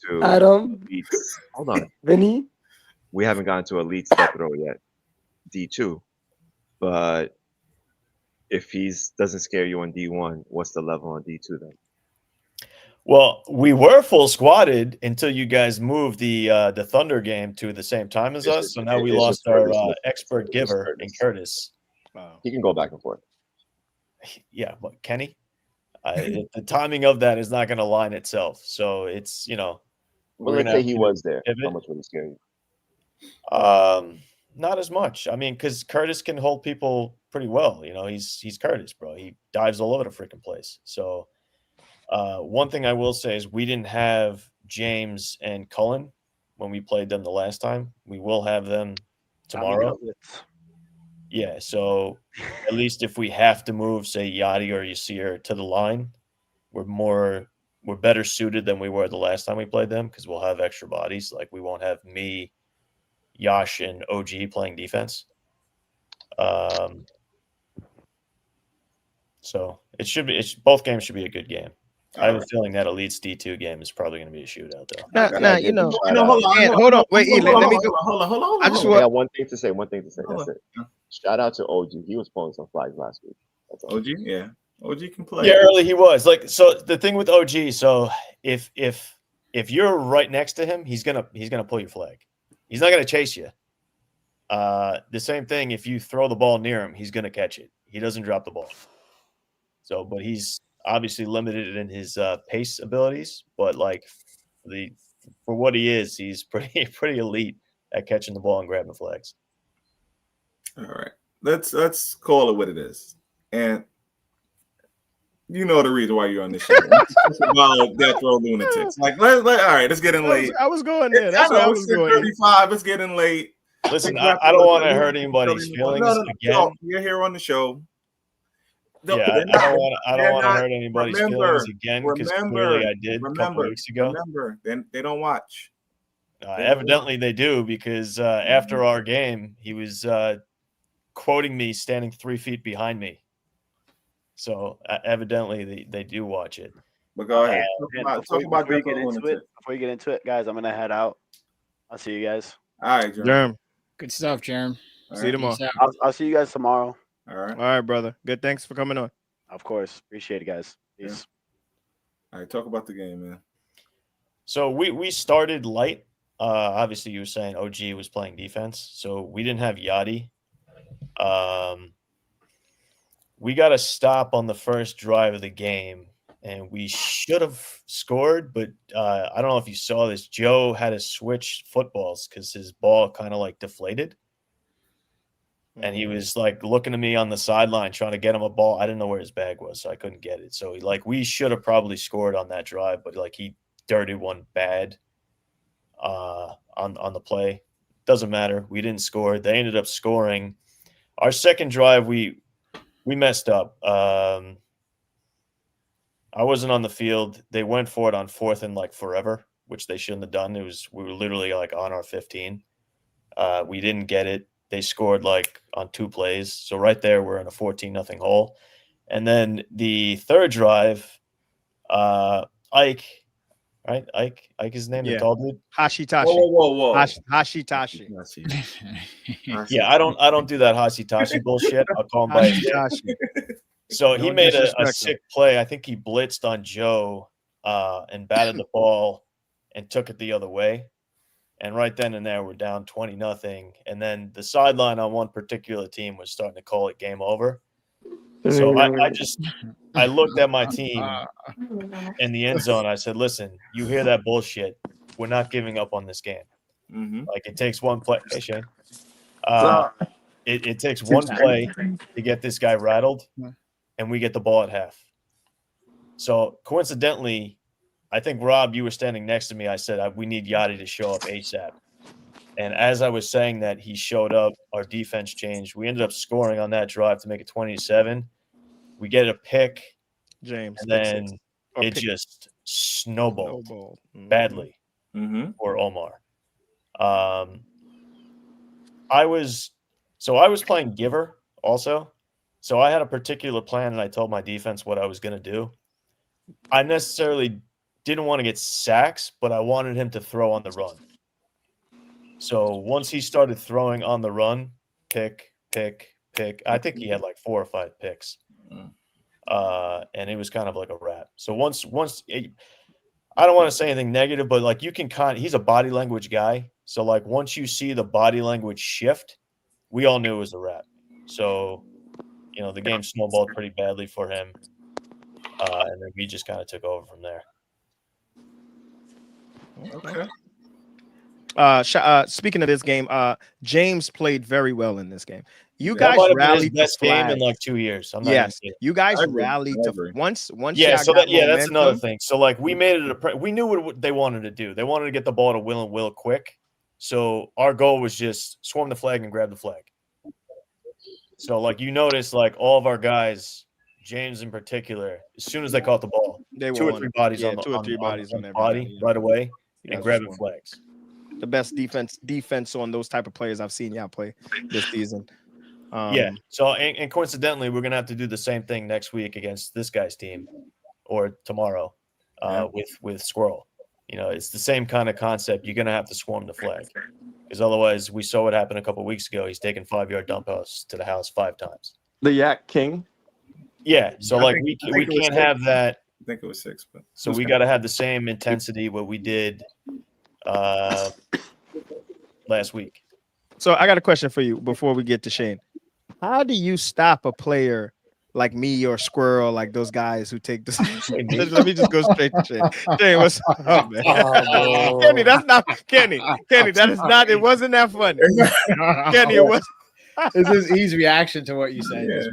to Adam, elite. Hold on. Vinny. We haven't gotten to elite step row yet. D2. But if doesn't scare you on D1, what's the level on D2 then? Well, we were full squatted until you guys moved the Thunder game to the same time as us. So now we lost our expert giver in Curtis. Wow. He can go back and forth. Yeah, but Kenny, the timing of that is not going to line itself. So it's, you know. Well, let's say he was there. How much would it scare you? Not as much. I mean, because Curtis can hold people pretty well. You know, he's Curtis, bro. He dives all over the freaking place. So one thing I will say is we didn't have James and Cullen when we played them the last time. We will have them tomorrow. Yeah, so at least if we have to move, say, Yachty or Yasir to the line, we're better suited than we were the last time we played them because we'll have extra bodies. Like we won't have me, Yash, and OG playing defense. So both games should be a good game. I have a feeling that Elite's D2 game is probably going to be a shootout, though. Hold on. Wait, let me go. Hold on. I just I got one thing to say. That's it. Shout out to OG. He was pulling some flags last week. That's all. OG, yeah. OG can play. Yeah, early he was. Like, so the thing with OG, so if you're right next to him, he's gonna pull your flag. He's not gonna chase you. The same thing if you throw the ball near him, he's gonna catch it. He doesn't drop the ball. So, but he's obviously limited in his pace abilities, but like for what he is, he's pretty elite at catching the ball and grabbing flags. All right, let's call it what it is, and you know the reason why you're on this show. It's about death row lunatics. Like, all right, it's getting late. I was going there. That's where I was going. 35. It's getting late. Listen, I don't want to hurt anybody's feelings again. No, you're here on the show. I don't want to hurt anybody's feelings again because clearly I did a couple weeks ago. Remember, they don't watch. Evidently they do, because after our game, he was quoting me standing 3 feet behind me. So evidently they do watch it. But go ahead. Before you get into it, guys, I'm gonna head out. I'll see you guys. All right, Jerm. Jerm. Good stuff, Jerm. See you tomorrow. I'll see you guys tomorrow. All right. All right, brother. Good. Thanks for coming on. Of course. Appreciate it, guys. Peace. Yeah. All right, talk about the game, man. So we started light. Obviously, you were saying OG was playing defense, so we didn't have Yachty. We got a stop on the first drive of the game, and we should have scored, but I don't know if you saw this. Joe had to switch footballs because his ball kind of like deflated. And he was like looking at me on the sideline trying to get him a ball. I didn't know where his bag was, so I couldn't get it. So like we should have probably scored on that drive, but like he dirtied one bad on the play. Doesn't matter. We didn't score. They ended up scoring. Our second drive, we messed up. I wasn't on the field. They went for it on 4th and like forever, which they shouldn't have done. We were literally like on our 15. We didn't get it. They scored like on 2 plays. So right there, we're in a 14-0 hole. And then the third drive, Ike, right? Ike is his name, the tall dude? Hashitashi. Whoa. Hashitashi. Yeah, I don't do that Hashitashi bullshit. I'll call him by his name. So he made a sick play. I think he blitzed on Joe and batted the ball and took it the other way. And right then and there, we're down 20-0. And then the sideline on one particular team was starting to call it game over. So I looked at my team in the end zone. I said, listen, you hear that bullshit. We're not giving up on this game. Mm-hmm. Like it takes one play. Hey, Shane. It takes one play to get this guy rattled, and we get the ball at half. So coincidentally, I think, Rob, you were standing next to me. I said, we need Yachty to show up ASAP. And as I was saying that, he showed up. Our defense changed. We ended up scoring on that drive to make it 20-7. We get a pick, James, and then it just snowballed badly for Omar. I was playing giver also. So I had a particular plan, and I told my defense what I was going to do. I necessarily didn't want to get sacks, but I wanted him to throw on the run. So once he started throwing on the run, pick, I think he had like 4 or 5 picks. And it was kind of like a wrap. So once I don't want to say anything negative, but like you can he's a body language guy. So like once you see the body language shift, we all knew it was a wrap. So, the game snowballed pretty badly for him. And then we just kind of took over from there. Okay. Speaking of this game, James played very well in this game. You That guys might have been rallied his best the flag. game in like 2 years. Yes, you guys I agree. rallied I to agree. once. Yeah, y'all so got that's another momentum. thing. So like we made it we knew what they wanted to do. They wanted to get the ball to Will quick. So our goal was just swarm the flag and grab the flag. So like you notice, like all of our guys, James in particular, as soon as they caught the ball, They 2 or 3 bodies on the bodies on the everybody, body right away You and guys were grabbing swarming. flags. The best defense on those type of players I've seen y'all play this season. Yeah. So and coincidentally, we're gonna have to do the same thing next week against this guy's team, or tomorrow, with Squirrel. It's the same kind of concept. You're gonna have to swarm the flag, because otherwise, we saw what happened a couple weeks ago. He's taken 5-yard dump offs to the house 5 times. The Yak King. Yeah. So we can't have that. I think it was 6, but So we got to have the same intensity what we did last week. So I got a question for you before we get to Shane. How do you stop a player like me or Squirrel, like those guys who take this? Let me just go straight to Shane. Shane, what's up, man? Kenny, that's not Kenny. Kenny, that is not. It wasn't that funny. Kenny, it was. This is his reaction to what you said. Yeah.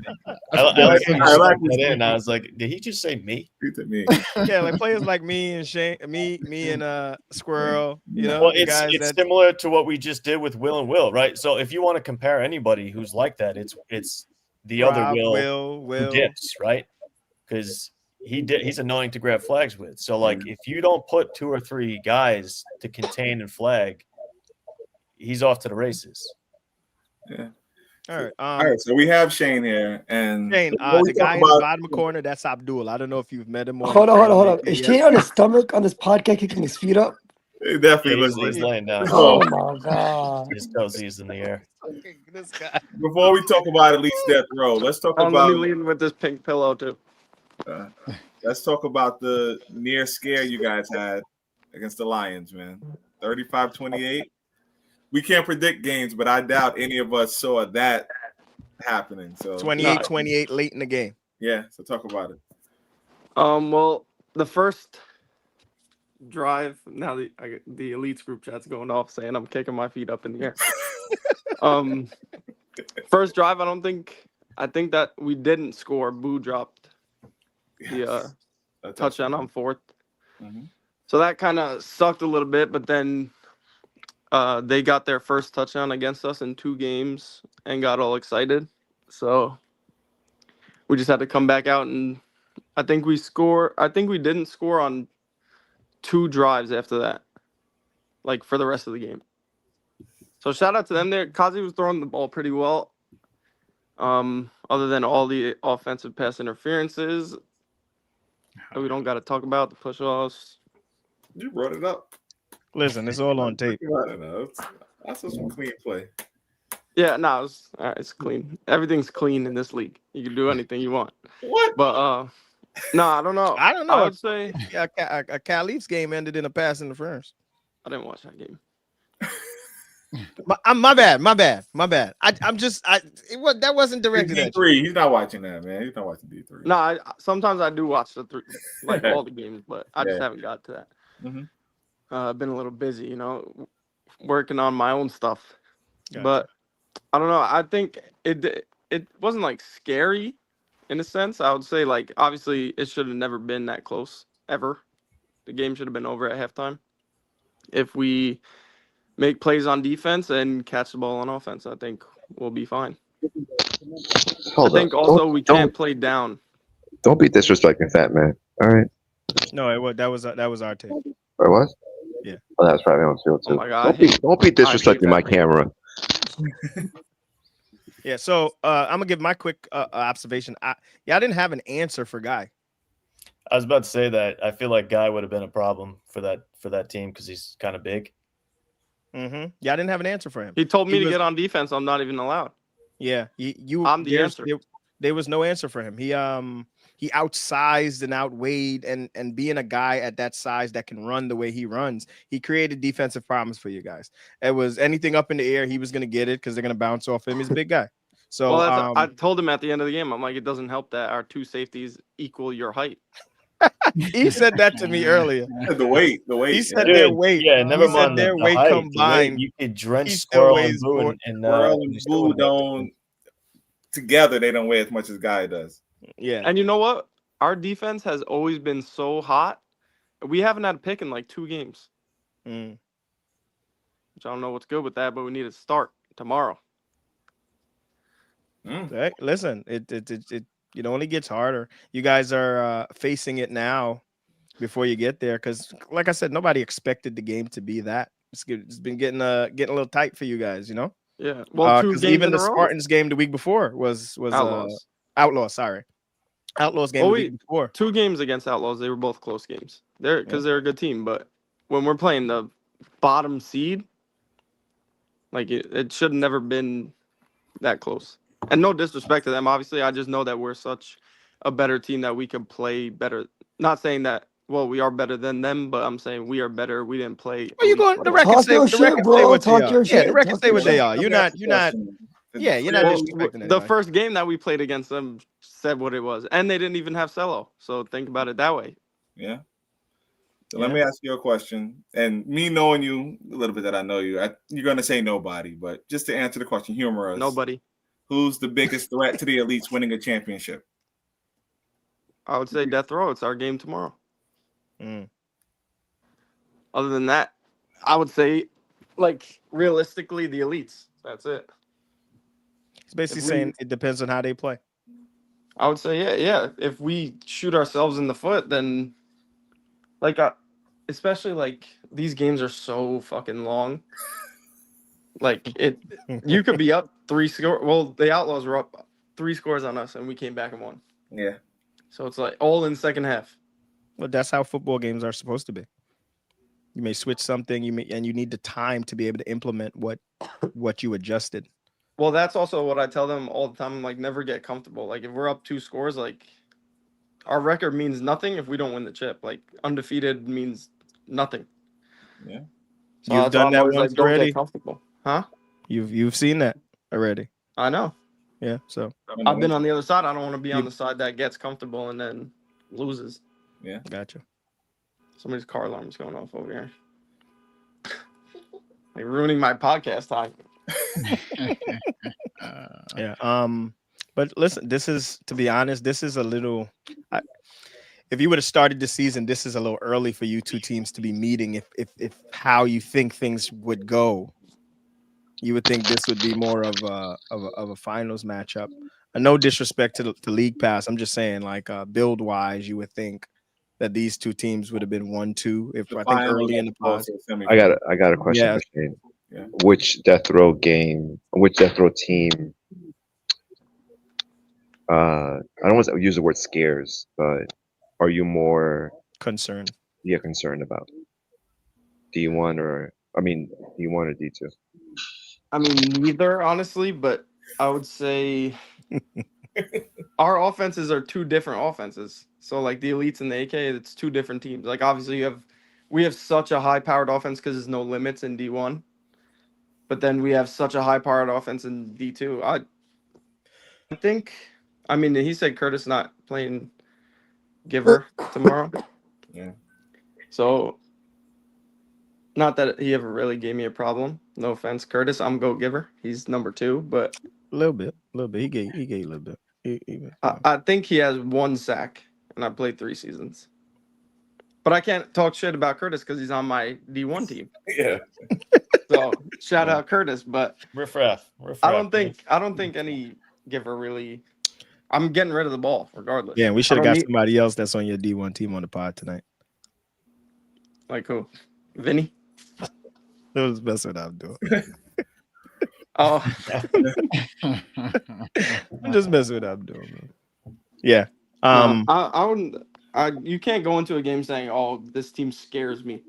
I like that in. I was like, did he just say me? me. Yeah, like players like me and Shane, me and Squirrel. Well, the guys it's similar to what we just did with Will and Will, right? So if you want to compare anybody who's like that, it's the Rob, other Will Will who dips, right? Because he's annoying to grab flags with. So like if you don't put 2 or 3 guys to contain and flag, he's off to the races. Yeah. All All right. right. So we have Shane here, and Shane, the guy in the bottom corner, that's Abdul. I don't know if you've met him. Hold on. Is Shane on his stomach on this podcast, kicking his feet up? It definitely Yeah, looks like he's laying down. Oh my god! His toesies in the air. This guy. Before we talk about Elite Death Row, let's talk Let about. me leave with this pink pillow too. Let's talk about the near scare you guys had against the Lions, man. 35-28. We can't predict games, but I doubt any of us saw that happening. So 28-28 late in the game. Yeah, so talk about it. Well, the first drive, now the Elites group chat's going off saying I'm kicking my feet up in the air. First drive, I think that we didn't score. Boo dropped the touchdown on 4th. Mm-hmm. So that kind of sucked a little bit, but then they got their first touchdown against us in 2 games and got all excited. So we just had to come back out, and I think we didn't score on 2 drives after that, like for the rest of the game. So shout out to them there. Kazi was throwing the ball pretty well. Other than all the offensive pass interferences that we don't got to talk about, the push-offs. You brought it up. Listen, it's all on tape. That's some clean play. Yeah, no, it's clean. Everything's clean in this league. You can do anything you want. What? But no, I don't know. I would say a Caliph's game ended in a pass interference. I didn't watch that game. My bad. That wasn't directed at D3. He's not watching that, man. He's not watching D3. No, sometimes I do watch the 3, like all the games, but I just haven't got to that. Mm-hmm. I've been a little busy, working on my own stuff. Gotcha. But I don't know. I think it wasn't like scary in a sense. I would say like obviously it should have never been that close ever. The game should have been over at halftime. If we make plays on defense and catch the ball on offense, I think we'll be fine. I think also we can't play down. Don't be disrespecting Fat Man. All right. No, that was our take. Or what? Yeah. Oh, that's probably on field too. Oh my God. Don't be disrespecting my camera. Yeah. So I'm gonna give my quick observation. I didn't have an answer for Guy. I was about to say that I feel like Guy would have been a problem for that team because he's kind of big. Mm-hmm. Yeah, I didn't have an answer for him. He told me to get on defense. I'm not even allowed. Yeah, I'm the answer. There was no answer for him. He outsized and outweighed, and being a guy at that size that can run the way he runs, he created defensive problems for you guys. It was anything up in the air, he was going to get it because they're going to bounce off him. He's a big guy. So I told him at the end of the game, I'm like, it doesn't help that our 2 safeties equal your height. He said that to me earlier. The weight. He said their weight. Yeah, never mind their weight height, combined. You could drench Squirrel and Boo, and Boo don't together. They don't weigh as much as Guy does. Yeah, and you know what? Our defense has always been so hot. We haven't had a pick in like 2 games. Which I don't know what's good with that, but we need to start tomorrow. Hey, listen, it only gets harder. You guys are facing it now before you get there because, like I said, nobody expected the game to be that. It's been getting a little tight for you guys, Yeah. Well, 2 games even in the a row. Spartans game the week before was Outlaws. Outlaws. Sorry, Outlaws game the week before. 2 games against Outlaws. They were both close games. They're a good team, but when we're playing the bottom seed, like it should have never been that close. And no disrespect to them. Obviously, I just know that we're such a better team that we can play better. Not saying that, well, we are better than them, but I'm saying we are better. We didn't play. Well, you going the record say what they are. Yeah, the record say what they are. You're not. Yeah, you're not disrespecting anybody. The first game that we played against them said what it was, and they didn't even have Cello. So think about it that way. Yeah. So let me ask you a question. And me knowing you a little bit that I know you, you're going to say nobody, but just to answer the question, humor us. Nobody. Who's the biggest threat to the Elites winning a championship? I would say Death Row. It's our game tomorrow. Other than that, I would say, like, realistically, the Elites. That's it. It's basically saying it depends on how they play. I would say, yeah. If we shoot ourselves in the foot, then like, especially like these games are so fucking long. Like you could be up 3 score. Well, the Outlaws were up 3 scores on us, and we came back and won. Yeah. So it's like all in the second half. Well, that's how football games are supposed to be. You may switch something, and you need the time to be able to implement what you adjusted. Well, that's also what I tell them all the time. Like, never get comfortable. Like, if we're up 2 scores, like, our record means nothing if we don't win the chip. Like, undefeated means nothing. Yeah. So You've that's why done I'm that always once like, don't already. get comfortable, huh? You've seen that already. I know. Yeah. So I've been on the other side. I don't want to be on You- the side that gets comfortable and then loses. Yeah. Gotcha. Somebody's car alarm's going off over here. Like ruining my podcast time. Yeah. But listen, this is, to be honest, this is a little. If you would have started the season, this is a little early for you two teams to be meeting. If how you think things would go, you would think this would be more of a finals matchup. No disrespect to League Pass. I'm just saying, like, build wise, you would think that these two teams would have been 1-2 if I think early in the pod. I got a question for Shane. Yeah. Which death row team? I don't want to use the word scares, but are you more concerned? Yeah, concerned about D1 or D2? I mean, neither, honestly, but I would say our offenses are 2 different offenses. So, like, the Elites and the AK, it's 2 different teams. Like, obviously, we have such a high-powered offense because there's no limits in D1. But then we have such a high-powered offense in D2. I think, I mean, he said Curtis not playing Giver tomorrow. Yeah. So, not that he ever really gave me a problem. No offense, Curtis. I'm Go Giver. He's number 2, but a little bit. He gave a little bit. I think he has 1 sack, and I played 3 seasons. But I can't talk shit about Curtis because he's on my D1 team. Yeah. So shout out Curtis, but riff-raff. I don't think any Giver really. I'm getting rid of the ball regardless. Yeah, we should have got somebody else that's on your D1 team on the pod tonight. Like who? Vinny? That was the best what I'm doing. Oh. I'm just messing with what I'm doing, man. Yeah. No, I wouldn't. You can't go into a game saying, "Oh, this team scares me."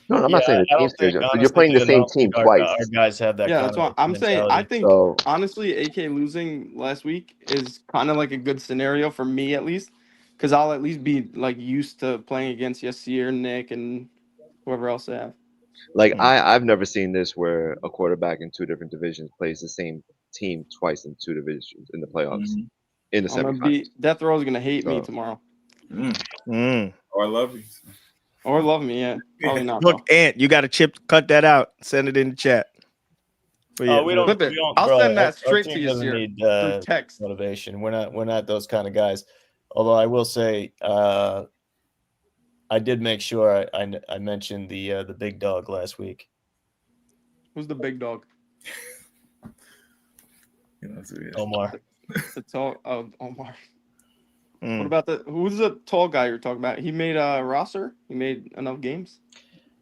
No, I'm not saying the team scares you, but you're playing the same team twice. Our guys have that. Yeah, that's what I'm saying. I think honestly, AK losing last week is kind of like a good scenario for me at least, because I'll at least be like used to playing against Yassir, Nick, and whoever else they have. Like I've never seen this where a quarterback in 2 different divisions plays the same team twice in 2 divisions in the playoffs. In the semifinals. Death Row is gonna hate me tomorrow. Or love you. Or love me, yeah. Probably not. Look, Ant, you got a chip. Cut that out. Send it in the chat. Oh, we don't. I'll send that straight to you through text. Motivation. We're not those kind of guys. Although I will say, I did make sure I mentioned the big dog last week. Who's the big dog? Omar. The tall Omar. What about who's the tall guy you're talking about? He made a roster? He made enough games?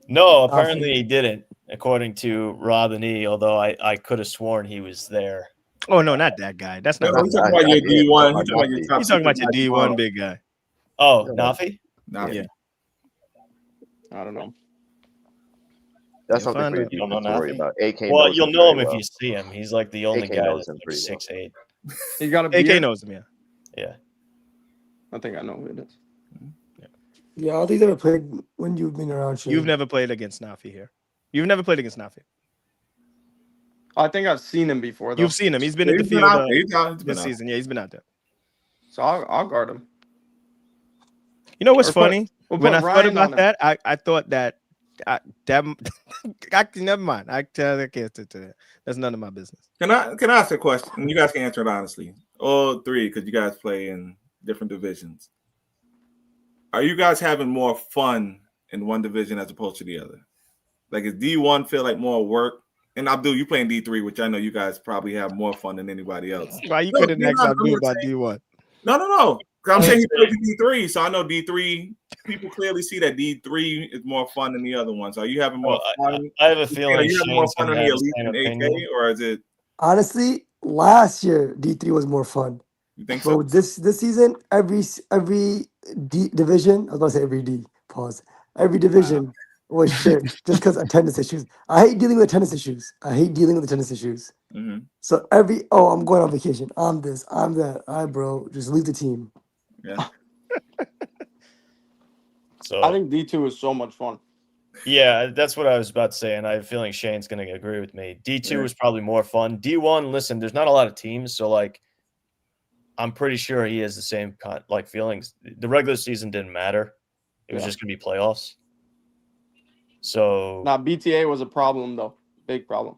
No, apparently he didn't, according to Rob and E, although I could have sworn he was there. Oh no, not that guy. That's not. He's talking about your D1. He's talking about your D1 big guy. Oh, Nafi? Yeah. I don't know. That's something for you to worry about. AK well, you'll know him if you see him. He's like the only guy that's like 6'8". He got a beard? AK knows him, yeah. Yeah. I think I know who it is. Yeah, I don't think they ever played when you've been around. Shane. You've never played against Nafi here. You've never played against Nafi. I think I've seen him before, though. You've seen him. He's been at the field this season. Yeah, he's been out there. So I'll guard him. You know what's funny? When I thought about that, I thought that never mind. I can't answer to that. That's none of my business. Can I ask a question? You guys can answer it honestly. All 3, because you guys play in different divisions. Are you guys having more fun in one division as opposed to the other? Like, does D1 feel like more work and Abdul, you playing D3, which I know you guys probably have more fun than anybody else. Why you couldn't ask Abdul about D1? No. I'm saying he plays D3, so I know D3. People clearly see that D3 is more fun than the other ones. Are you having more fun? I have a feeling Are you having more Shane's fun gonna on the have the Elite same and AK, opinion. or is it? Honestly, last year D3 was more fun. You think so? But this season, every D division, I was about to say every D, pause. Every division was shit just because attendance issues. I hate dealing with attendance issues. Mm-hmm. So I'm going on vacation. I'm this, I'm that. All right, bro, just leave the team. Yeah. So I think D2 is so much fun. yeah, that's what I was about to say, and I have a feeling Shane's going to agree with me. D2 is probably more fun. D1, listen, there's not a lot of teams, so like I'm pretty sure he has the same feelings. The regular season didn't matter; it was just going to be playoffs. So Now BTA was a problem though, big problem.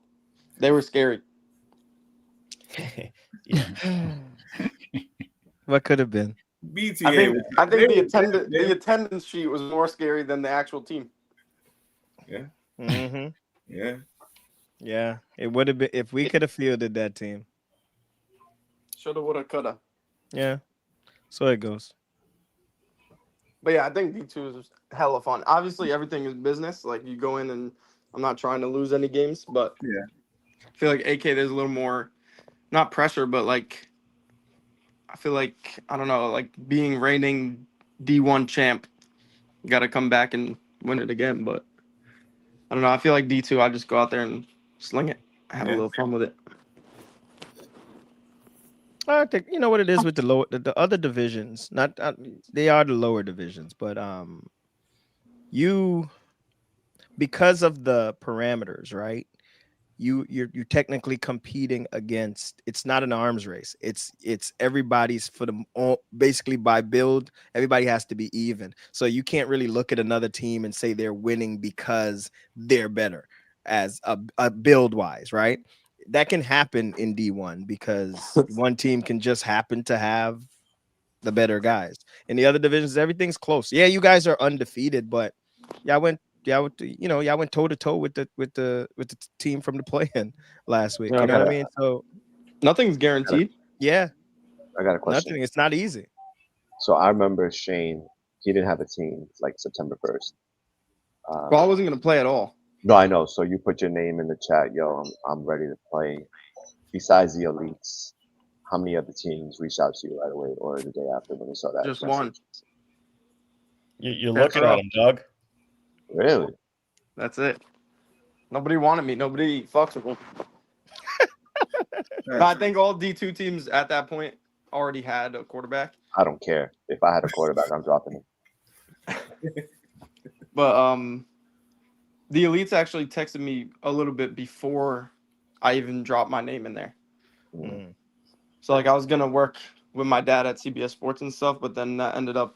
They were scary. yeah. What could have been? BTA. I think the attendance sheet was more scary than the actual team. Yeah. Mm-hmm. Yeah. Yeah, it would have been if we could have fielded that team. Shoulda, woulda, coulda. Yeah, so it goes. But yeah, I think D2 is hella fun. Obviously, everything is business. Like you go in, and I'm not trying to lose any games, but Yeah. I feel like AK there's a little more, not pressure, but like I feel like I don't know, like being reigning D1 champ, got to come back and win it again. But I don't know. I feel like D2, I just go out there and sling it, have a little fun with it. I think you know what it is with the other divisions. Not they are the lower divisions, but you because of the parameters, right? You're technically competing against. It's not an arms race. It's everybody's for basically by build. Everybody has to be even. So you can't really look at another team and say they're winning because they're better as a build wise, right? That can happen in D1 because one team can just happen to have the better guys. In the other divisions, everything's close. Yeah, you guys are undefeated, but y'all went toe to toe with the team from the play-in last week. You know what I mean? So nothing's guaranteed. Yeah. I got a question. Nothing. It's not easy. So I remember Shane, he didn't have a team like September 1st. Well, I wasn't going to play at all. No, I know. So you put your name in the chat, yo, I'm ready to play. Besides the elites, how many other teams reached out to you right away or the day after when they saw that? Just message? one. You're looking at him, Doug. Really? That's it. Nobody wanted me. Nobody fucks with me. But I think all D2 teams at that point already had a quarterback. I don't care. If I had a quarterback, I'm dropping him. But the elites actually texted me a little bit before I even dropped my name in there. Mm. So like I was gonna work with my dad at CBS Sports and stuff, but then that ended up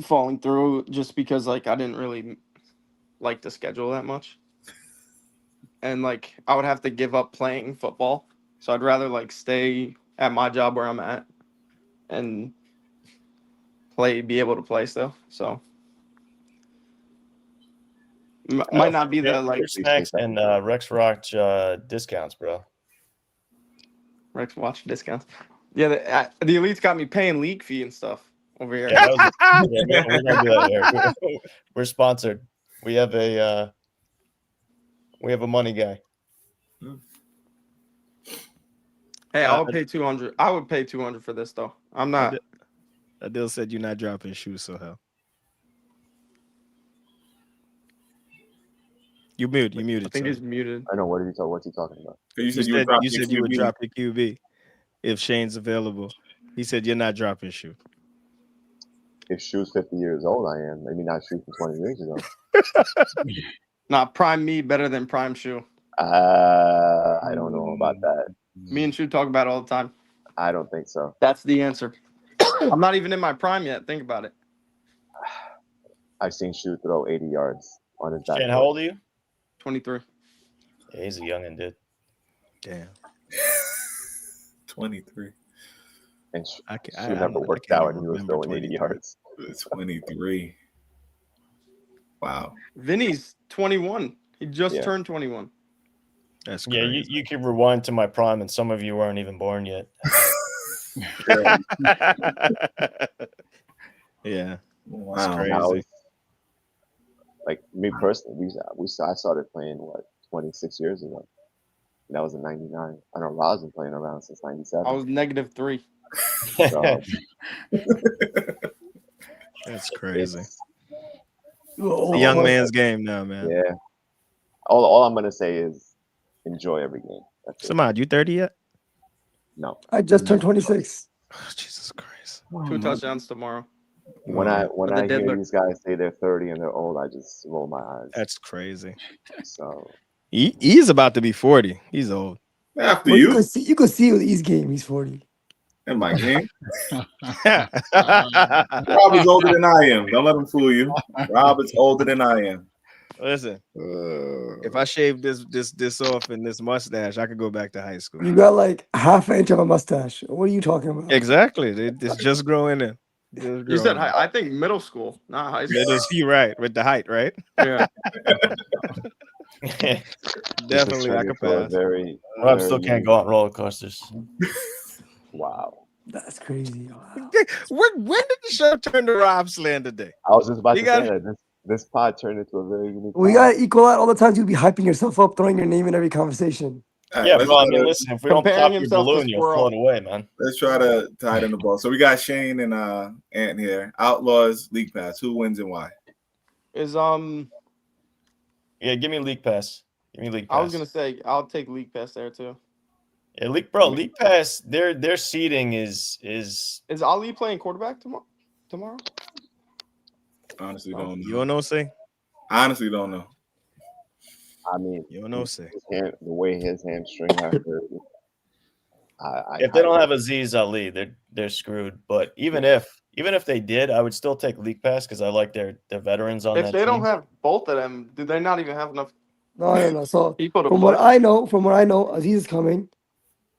falling through just because like I didn't really like the schedule that much. And like I would have to give up playing football. So I'd rather like stay at my job where I'm at and be able to play still. So might not be the like snacks and Rex Rock discounts, bro. Rex Watch discounts. Yeah, the elites got me paying league fee and stuff over here. Yeah, we're gonna do that here. We're sponsored. We have a money guy. Hey, I would pay 200. I would pay 200 for this though. I'm not. Adil said you're not dropping shoes, so hell. You muted. I think he's muted. I know. What's he talking about? You said you would drop your QB if Shane's available. He said you're not dropping shoe. If Shoe's 50 years old, I am. Maybe not Shoe from 20 years ago. Not prime me better than prime Shoe. I don't know about that. Me and Shoe talk about it all the time. I don't think so. That's the answer. I'm not even in my prime yet. Think about it. I've seen Shoe throw 80 yards on his back. Shane, how old are you? 23. Yeah, he's a youngin', dude. Damn. 23. And Shoe never worked out and he was throwing 80 yards. 23. Wow. Vinny's 21. He just turned 21. That's Yeah, crazy. you could rewind to my prime, and some of you weren't even born yet. Yeah, Wow. it's Now, crazy. like me personally, I started playing 26 years ago. And that was in '99. I know Rob's been playing around since '97. I was -3. So That's crazy. it's It's a young man's game now, man. yeah. All I'm gonna say is enjoy every game. That's it. Samad, you 30 yet? No. I just turned 26. Oh, Jesus Christ. 2 touchdowns tomorrow. When Oh, I the hear Diddler. these guys say they're 30 and they're old, I just roll my eyes. that's crazy. So He's about to be 40. He's old. After Well, you, you could see with E's game, he's 40. in my game, Rob Rob is older than I am. Don't let him fool you. Rob is older than I am. Listen, if I shave this off and this mustache, I could go back to high school. You got like half an inch of a mustache. What are you talking about? Exactly. It's just growing in. Just You said growing in. I think middle school, not high school. It is you're right with the height, right? Yeah. Definitely, I could pass. Rob still can't go on roller coasters. Wow. That's crazy. Wow. When did the show turn to Rob Slander Day? I was just about You to gotta- say that this pod turned into a very unique. We pod. gotta equal out all the times you'll be hyping yourself up, throwing your name in every conversation. All right, Yeah, let's bro. I try mean, to- listen, if we don't Comparing pop your himself to balloon, you'll Squirrel. float away, man. Let's try to tie it in the ball. So we got Shane and Ant here. Outlaws League Pass. Who wins and why? Is Yeah, give me League Pass. Give me League Pass. I was gonna say I'll take League Pass there too. Yeah, League Pass. Their seating is Is Ali playing quarterback tomorrow? Honestly, don't You know. don't know, say? Honestly, don't know. I mean, You don't know, say? the way his hamstring hurt. if they don't have Aziz Ali, they're screwed. But even if they did, I would still take League Pass because I like their veterans on that If they team. don't have both of them, do they not even have enough No. So people to from play? what I know, Aziz is coming.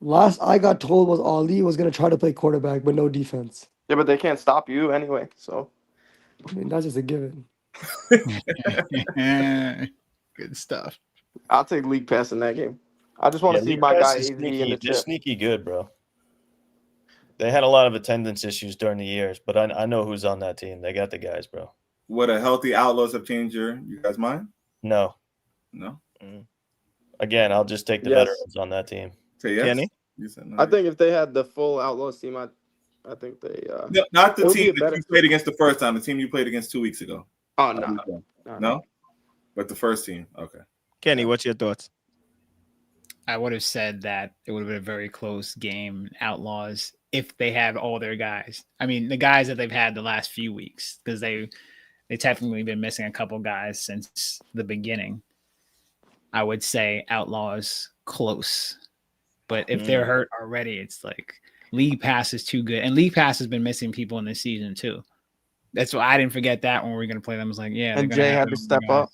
Last I got told was Ali was gonna try to play quarterback, but no defense. Yeah, but they can't stop you anyway. So I mean, that's just a given. Good stuff. I'll take League Pass in that game. I just want to see League my Pass guy is AZ in sneaky. the They're chip. sneaky good, bro. They had a lot of attendance issues during the years, but I know who's on that team. They got the guys, bro. Would a healthy Outlaws have changed you guys' mind? No. No. Again, I'll just take the Yes. veterans on that team. Say yes. Kenny? You said no. I think if they had the full Outlaws team, I think they. No, not the it would be team a that better- you played against the first time. The team you played against 2 weeks ago. Oh no. No. But the first team. Okay. Kenny, what's your thoughts? I would have said that it would have been a very close game, Outlaws, if they have all their guys. I mean, the guys that they've had the last few weeks, because they technically been missing a couple guys since the beginning. I would say Outlaws close. But if they're hurt already, it's like League Pass is too good. And League Pass has been missing people in this season too. That's why I didn't forget that when we were going to play them. I was like, yeah. And Jay had to step up.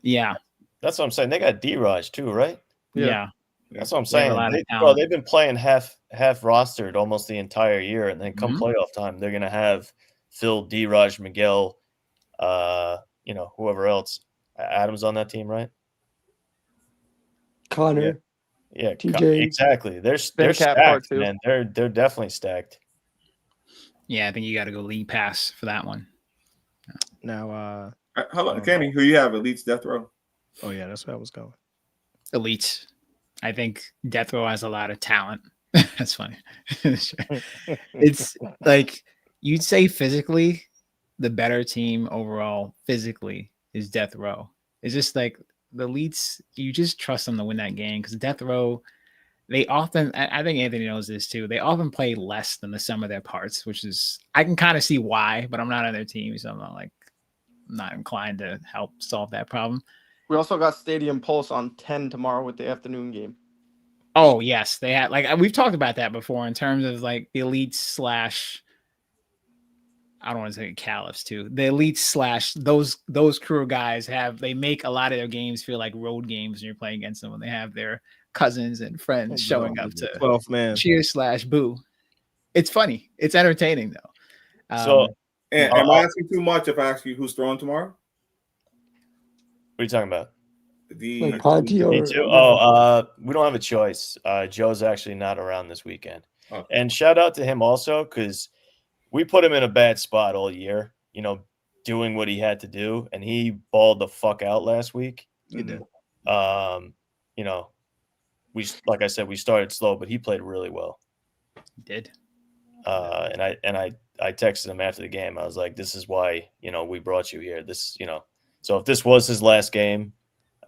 Yeah. That's what I'm saying. They got D-Raj too, right? Yeah. That's what I'm They have saying. a lot of Bro, talent. they've been playing half rostered almost the entire year, and then come Mhm. playoff time, they're gonna have Phil, D-Raj, Miguel, whoever else. Adams on that team, right? Connor. Yeah, TJ. exactly. They're Cap stacked, part two. man. They're definitely stacked. Yeah, I think you got to go League Pass for that one. Now, Hold on, Kenny. Who you have? Elite's Death Row. oh yeah, that's where I was going. Elite. I think Death Row has a lot of talent. That's funny. It's like you'd say physically, the better team overall physically is Death Row. It's just like the Elites, you just trust them to win that game because Death Row, they often, I think Anthony knows this too, they often play less than the sum of their parts, which is, I can kind of see why, but I'm not on their team, so I'm not inclined to help solve that problem. We also got Stadium Pulse on 10 tomorrow with the afternoon game. Oh yes, they had we've talked about that before in terms of like the elites / I don't want to say caliphs too. The elites / those crew of guys they make a lot of their games feel like road games when you're playing against them when they have their cousins and friends showing up to 12th man. cheer / boo. It's funny. It's entertaining though. So And am I asking too much if I ask you who's throwing tomorrow? what are you talking about? Like Ponte or Me too. Oh, we don't have a choice. Joe's actually not around this weekend. Okay. And shout out to him also because we put him in a bad spot all year, doing what he had to do, and he balled the fuck out last week. He did. Like I said, we started slow, but he played really well. He did. And I texted him after the game. I was like, "This is why we brought you here. So if this was his last game,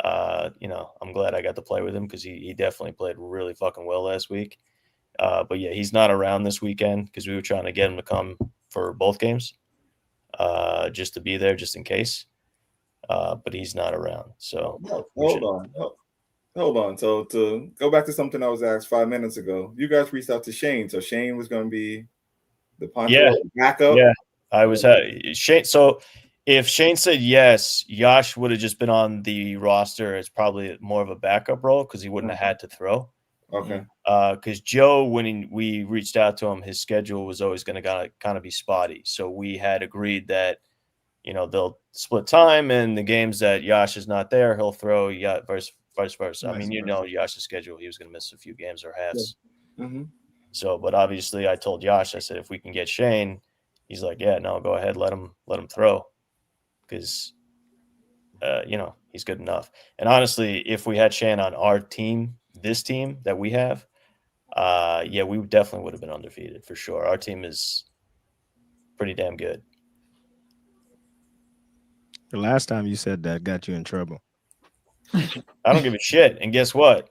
I'm glad I got to play with him because he definitely played really fucking well last week. But yeah, he's not around this weekend because we were trying to get him to come for both games, just to be there, just in case. But he's not around. So Hold on. So to go back to something I was asked 5 minutes ago, you guys reached out to Shane. So Shane was going to be the Ponte backup. Yeah, I was Shane. So if Shane said yes, Yash would have just been on the roster as probably more of a backup role because he wouldn't have had to throw. Okay. Because Joe, when we reached out to him, his schedule was always going to kind of be spotty. So we had agreed that they'll split time, and the games that Yash is not there, he'll throw. Vice versa. I mean, Yash's schedule, he was going to miss a few games or halves. Yeah. Mm-hmm. So, but obviously, I told Yash, I said, if we can get Shane, he's like, yeah, no, go ahead, let him throw, because he's good enough. And honestly, if we had Shane on our team, this team that we have, we definitely would have been undefeated for sure. Our team is pretty damn good. The last time you said that got you in trouble. I don't give a shit. And guess what?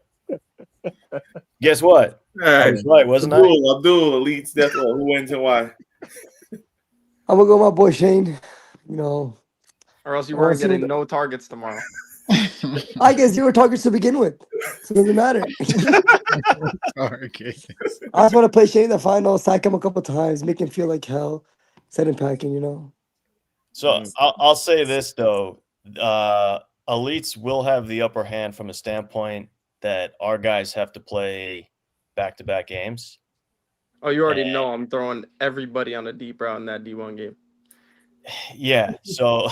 Guess what? Hey, I was right, wasn't I? Abdul, Elites, that's who wins and why. I'm gonna go with my boy Shane. Or else you weren't getting no targets tomorrow. I guess you were targets to begin with, so it doesn't matter. Okay. I just want to play Shane in the final, sack him a couple times, make him feel like hell, set him packing. So I'll say this though, Elites will have the upper hand from a standpoint that our guys have to play back-to-back games. Oh, you already know I'm throwing everybody on a deep route in that D1 game. Yeah, so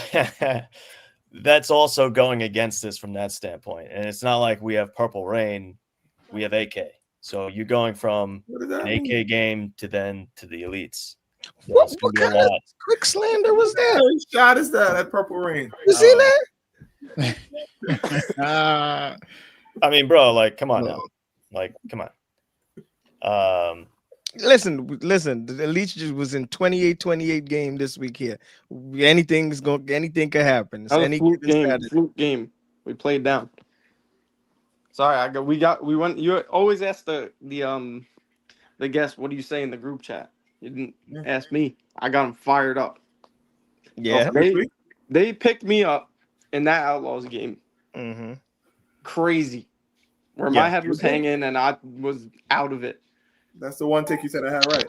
that's also going against us from that standpoint. And it's not like we have Purple Rain, we have AK. So you're going from an AK game to the Elites. So what kind of quick slander was that? What shot is that Purple Rain? You see that? I mean, bro, like, come on now. Like, come on. Listen, the Elite just was in 28 game this week here. Anything could happen. That was fluke game. We played down. Sorry, we went. You always ask the guest, what do you say in the group chat? You didn't ask me. I got them fired up. Yeah. They picked me up in that Outlaws game. Mm-hmm. Crazy. Where my head was hanging and I was out of it. That's the one tick you said I had right.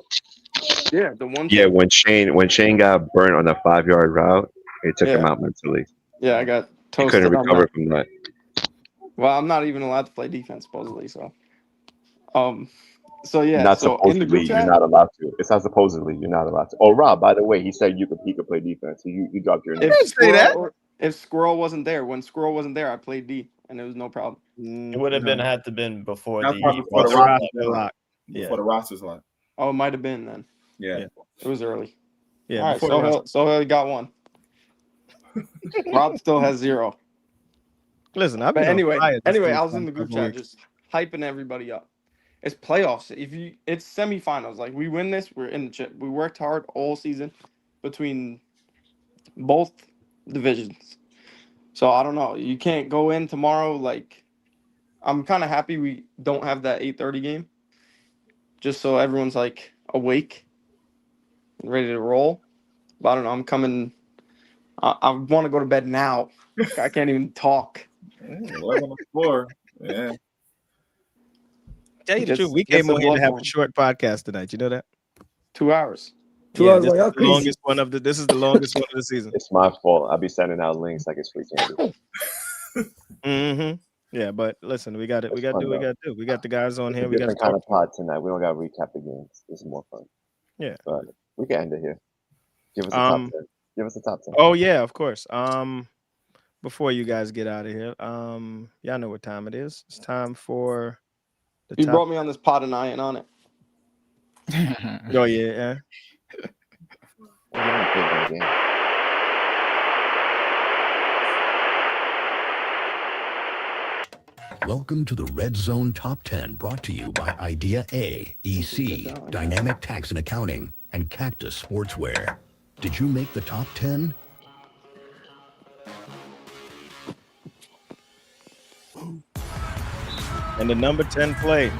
Yeah, the one. Yeah, when Shane got burnt on the 5-yard route, it took him out mentally. Yeah, I got toasted. He couldn't recover from that. Well, I'm not even allowed to play defense supposedly, so. So yeah, not so in the group chat, you're not allowed to. It's not supposedly you're not allowed to. Oh, Rob, by the way, he said he could play defense. So you dropped your name. If Squirrel wasn't there, when Squirrel wasn't there, I played D, and it was no problem. It would have had to been before the roster. Before the roster's locked. Oh, it might have been then. Yeah, it was early. Yeah. All right, so he got one. Rob still has 0. Listen, anyway, I was in the group chat just hyping everybody up. It's playoffs. It's semifinals. Like, we win this, we're in the chip. We worked hard all season between both divisions. So I don't know. You can't go in tomorrow. Like, I'm kind of happy we don't have that 8:30 game, just so everyone's like awake and ready to roll. But I don't know. I'm coming. I want to go to bed now. I can't even talk. 11 on the floor. Yeah. Tell you the truth, we came on here to have a short podcast tonight. You know that? 2 hours. 2 hours. This is the longest one of this is the longest one of the season. It's my fault. I'll be sending out links like it's free candy. Mm-hmm. Yeah, but listen, we got it. We got to do what we got to do. We got the guys on here. We got different kind of pod tonight. We don't got to recap the games. This is more fun. Yeah, but we can end it here. Give us a top 10. Give us a top 10. Oh yeah, of course. before you guys get out of here, y'all know what time it is. It's time for the You top. brought me on this pot and I ain't on it. Oh yeah. Welcome to the Red Zone Top 10, brought to you by Idea A, EC, Dynamic Tax and Accounting, and Cactus Sportswear. Did you make the top 10? And the number 10 play.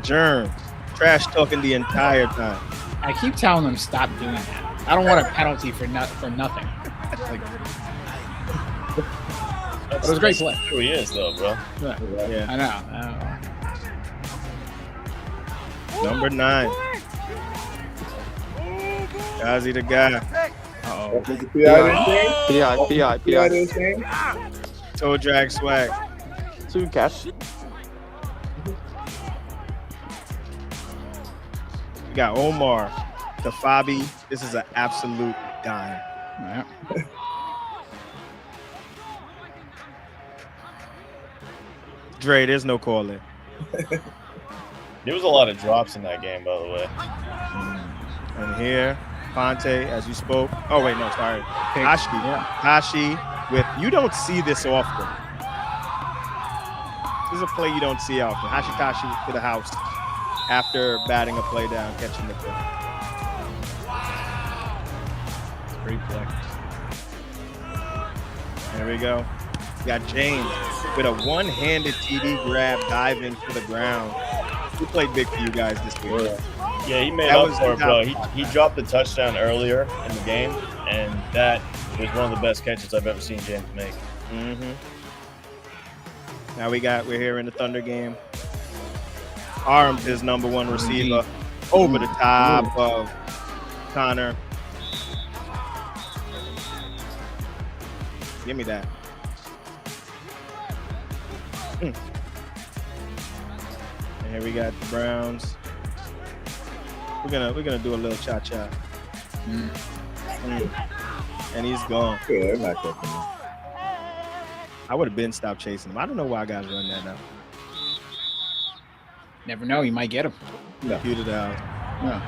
Germ, trash talking the entire time. I keep telling them stop doing that. I don't want a penalty for nothing. Like, it was a great play. Who he is, though, bro. Yeah. I know. Number 9. Gazi the guy. Oh. PI. Toe drag swag. 2 catch. You got Omar, the Fabi. This is an absolute dime. Yeah. Dre, there's no calling. There was a lot of drops in that game, by the way. And here, Fonte, as you spoke. Oh, wait, no, sorry. Hashi. Yeah. Hashi with, you don't see this often. This is a play you don't see often. Hashitashi to the house after batting a play down, catching the play. Great play. There we go. We got James with a one-handed TD grab, diving to the ground. He played big for you guys this week. Yeah, he made up for it, bro. He dropped the touchdown earlier in the game, and that was one of the best catches I've ever seen James make. Mm-hmm. Now we're here in the Thunder game. Arms his number 1 receiver over the top of Connor. Give me that. And here we got the Browns. We're gonna do a little cha-cha. And he's gone. Yeah, not catching him. I would have been stopped chasing him. I don't know why guys run that now. Never know. You might get him. Computed out. Yeah.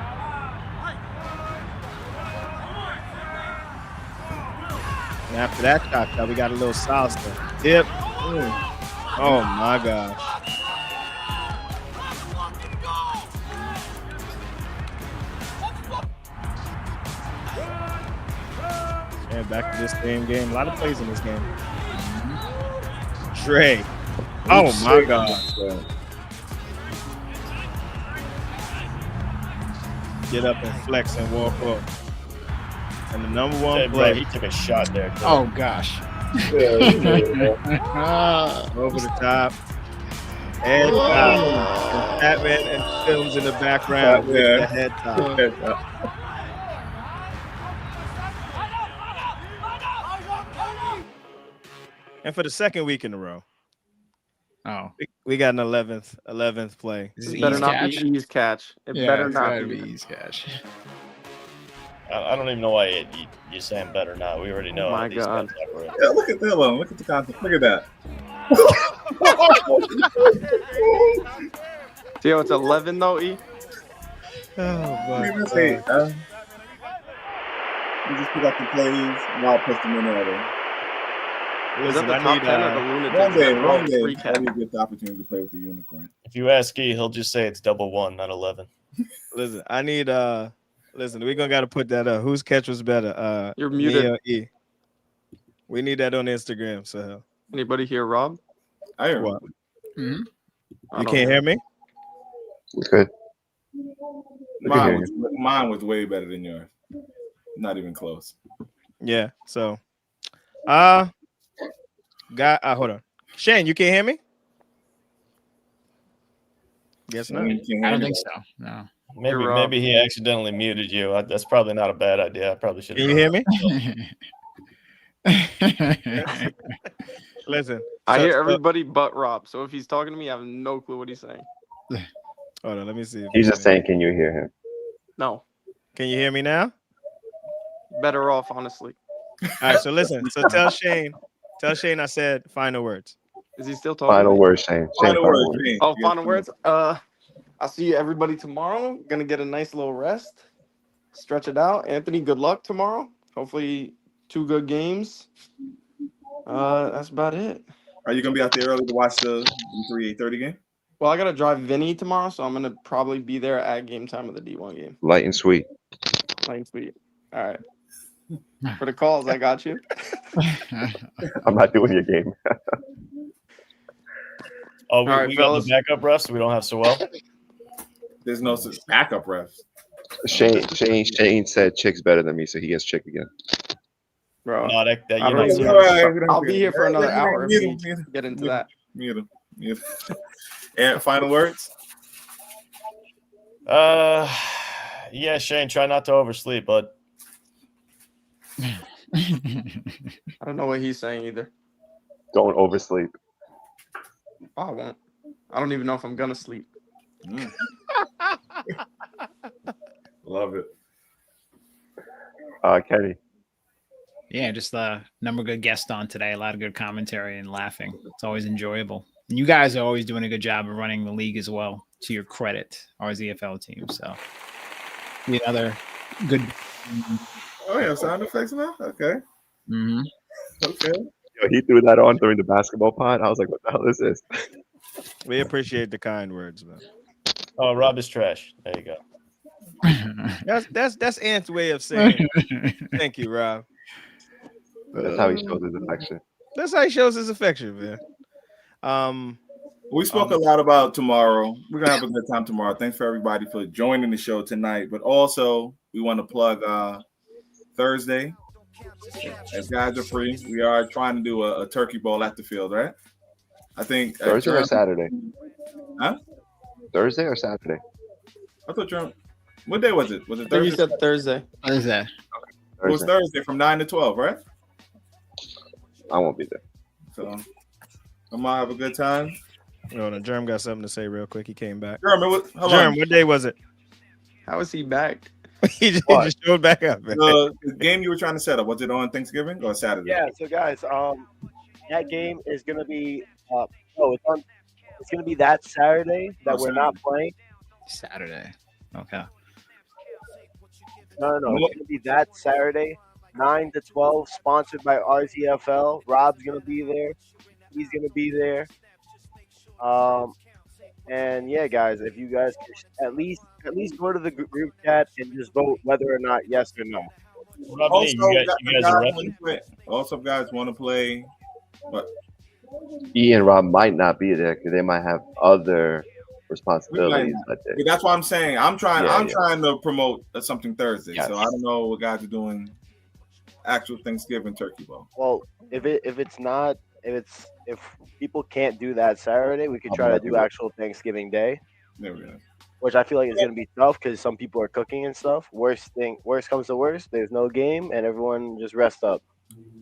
And after that cha-cha, we got a little salsa. Dip. Oh my gosh. And back to this same game. A lot of plays in this game. Dre. Oh my gosh. Get up and flex and walk up. And the number 1 Hey, play. bro, he took a shot there. Too. Oh gosh. Over the top. And Batman and Films in the background with the head top. And for the second week in a row, we got an 11th play. This better not be ease catch. It better not be ease catch. I don't even know why you're saying better not. We already know. Oh my God. Yeah, look at that one. Look at the content. Look at that. See how it's 11 though, E? Oh my You God. just pick up the plays and I'll put them in order. Is that Listen, the I top need 10 or the lunatics? One day, Recap. that'll be a good opportunity to play with the unicorn. If you ask E, he'll just say it's 1-1, not 11. listen, I need listen, we're gonna gotta put that up. Whose catch was better? You're me muted. or E? We need that on Instagram, so Anybody hear Rob? I hear what? Mm-hmm. You can't hear me? Good. Mine was way better than yours. Not even close. Yeah. So hold on. Shane, you can't hear me? Guess not. I don't think so. No. Maybe he accidentally muted you. That's probably not a bad idea. I probably should. Can you hear me? Listen, I hear everybody but Rob. So if he's talking to me, I have no clue what he's saying. Hold on, let me see. He's just saying, can you hear him? No. Can you hear me now? Better off, honestly. right, so listen. So tell Shane I said final words. Is he still talking? Final word, Shane. Final words, Shane. Oh, final words. I'll see you everybody tomorrow. Gonna get a nice little rest. Stretch it out. Anthony, good luck tomorrow. Hopefully 2 good games. That's about it. Are you gonna be out there early to watch the 8:30 game? Well, I gotta drive Vinny tomorrow, so I'm gonna probably be there at game time of the D1 game. Light and sweet. Light and sweet. All right. For the calls, I got you. I'm not doing your game. Oh, we right, got fellas. the backup refs. We don't have Sewell. There's no backup refs. Shane said Chick's better than me, so he gets Chick again. Bro, No, that I you don't know. even Alright, I'll be here for another hour if Mute we him, mute him, get into mute that. Mute him. And final words. Yeah, Shane, try not to oversleep, bud. I don't know what he's saying either. Don't oversleep. Oh, I won't. I don't even know if I'm gonna sleep. Love it. Kenny. Yeah, just number good guest on today. A lot of good commentary and laughing. It's always enjoyable. And you guys are always doing a good job of running the league as well, to your credit, our ZFL team. So the other good. Oh, yeah, sound effects now? Okay. Mm-hmm. Okay. Yo, he threw that on during the basketball pod. I was like, what the hell is this? We appreciate the kind words, man. Oh, Rob is trash. There you go. That's Ant's way of saying thank you, Rob. That's how he shows his affection. That's how he shows his affection, man. We spoke a lot about tomorrow. We're gonna have a good time tomorrow. Thanks for everybody for joining the show tonight. But also, we want to plug Thursday. If guys are free, we are trying to do a turkey bowl at the field, right? I think Thursday or Saturday? Huh? Thursday or Saturday? I thought you're. What day was it? Was it I think you Thursday? said Thursday. Thursday. It was Thursday from 9 to 12, right? I won't be there. So I'm gonna have a good time. Oh, no, Germ got something to say real quick. He came back. Germ, what day was it? How is he back? he just showed back up. Man. The game you were trying to set up, was it on Thanksgiving or Saturday? Yeah, so guys, that game is gonna be it's gonna be that Saturday that we're not playing. Saturday. Okay. No, it's gonna be that Saturday, 9 to 12, sponsored by RZFL. Rob's gonna be there. He's gonna be there. And yeah, guys, if you guys can at least go to the group chat and just vote whether or not yes or no. Rob, you guys are Also, guys want to play. What? E and Rob might not be there because they might have other responsibilities that day. That's what I'm saying. I'm trying to promote something Thursday, so I don't know what guys are doing. Actual Thanksgiving turkey bowl. Well, if people can't do that Saturday, we could try to do actual Thanksgiving Day. There we go. Which I feel like is going to be tough because some people are cooking and stuff. Worst comes to worst, there's no game and everyone just rest up.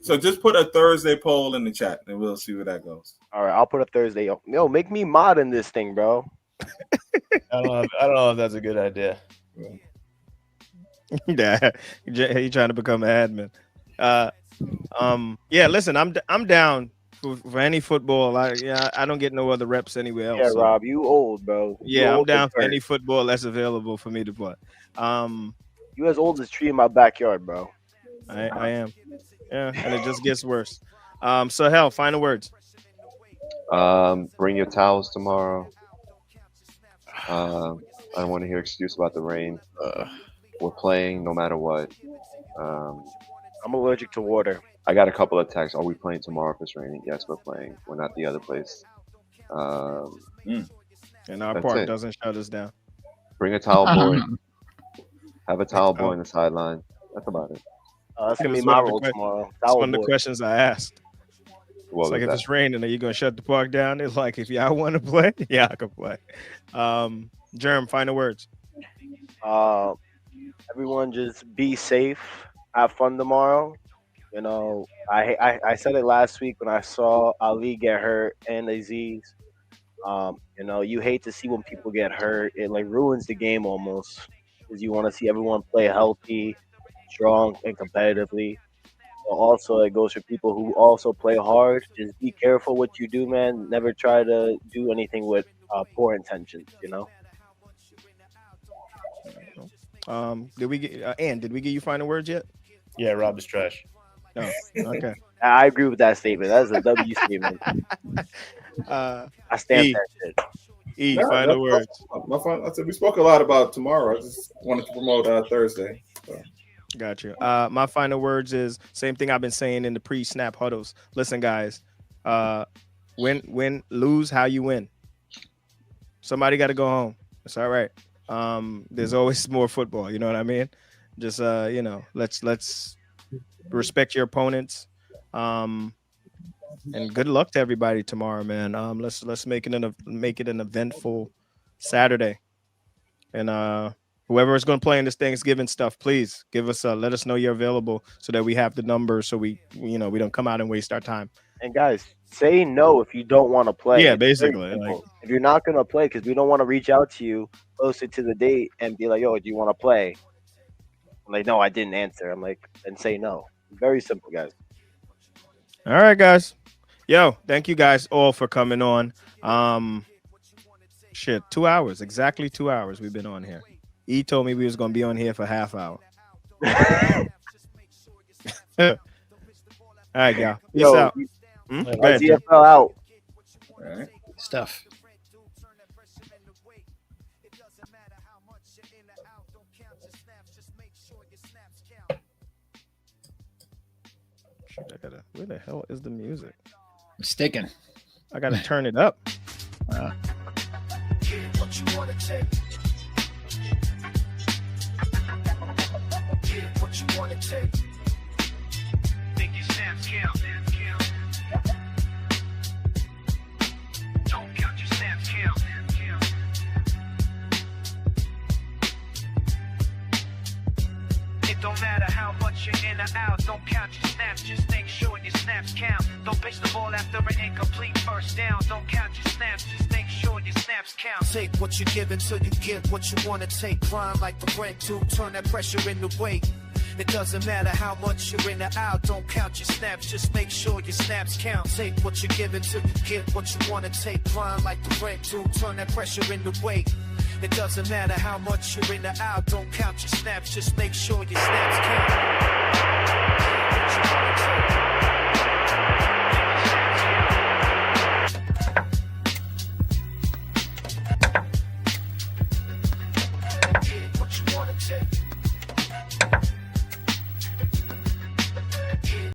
So just put a Thursday poll in the chat and we'll see where that goes. All right, I'll put a Thursday. Yo, make me mod in this thing, bro. I don't know if that's a good idea. Yeah, you trying to become an admin. Yeah, listen, I'm down for any football. I don't get no other reps anywhere else. Yeah, so. Rob, you old, bro. Yeah, I'm down for any football that's available for me to play. You as old as tree in my backyard, bro. I am. Yeah, and it just gets worse. So hell, final words. Bring your towels tomorrow. I don't want to hear excuse about the rain. We're playing no matter what. I'm allergic to water. I got a couple of texts. Are we playing tomorrow if it's raining? Yes, we're playing. We're not the other place. And our park doesn't shut us down. Bring a towel boy. Have a towel boy on the sideline. That's about it. That's going to be my role tomorrow. That's one of the questions I asked. What it's like if it's raining, are you going to shut the park down? It's like, if y'all want to play, yeah, I can play. Germ, final words. Everyone just be safe. Have fun tomorrow. You know, I said it last week when I saw Ali get hurt and Aziz. You know, you hate to see when people get hurt. It like ruins the game almost because you want to see everyone play healthy, strong, and competitively. Also, it goes for people who also play hard. Just be careful what you do, man. Never try to do anything with poor intentions. Did we get Ann? Did we get you final words yet? Yeah, Rob is trash. No. Okay. I agree with that statement. That's a W statement. I stamp E. that shit. E. Final words. I said we spoke a lot about tomorrow. I just wanted to promote Thursday. So. Got you. My final words is same thing I've been saying in the pre-snap huddles. Listen, guys, win, lose how you win. Somebody got to go home. It's all right. There's always more football. You know what I mean? Just let's respect your opponents. And good luck to everybody tomorrow, man. Let's make it an eventful Saturday. And whoever is going to play in this Thanksgiving stuff, please give us let us know you're available so that we have the numbers so we don't come out and waste our time. And guys, say no if you don't want to play. Yeah, basically. If you're not going to play, because we don't want to reach out to you closer to the date and be like, yo, do you want to play? I'm like, no, I didn't answer. I'm like, and say no. Very simple, guys. All right, guys. Yo, thank you guys all for coming on. 2 hours, exactly 2 hours we've been on here. E told me we was gonna be on here for half hour. All right, y'all. Peace out. TFL out. All right. Stuff. Where the hell is the music? I'm sticking. I gotta turn it up. What you wanna take? What you wanna take? Think your snaps count. Don't count your snaps count. It don't matter how much you're in or out. Don't count your snaps. Just make sure your snaps count. Don't pitch the ball after an incomplete first down. Don't count your snaps. Just make sure your snaps count. Take what you're given till you get what you want to take. Climb like the brake tube. Turn that pressure into weight. It doesn't matter how much you're in or out. Don't count your snaps. Just make sure your snaps count. Take what you're given till you get what you want to take. Climb like the brake tube. Turn that pressure into weight. It doesn't matter how much you're in or out. Don't count your snaps. Just make sure your snaps count. What you wanna take?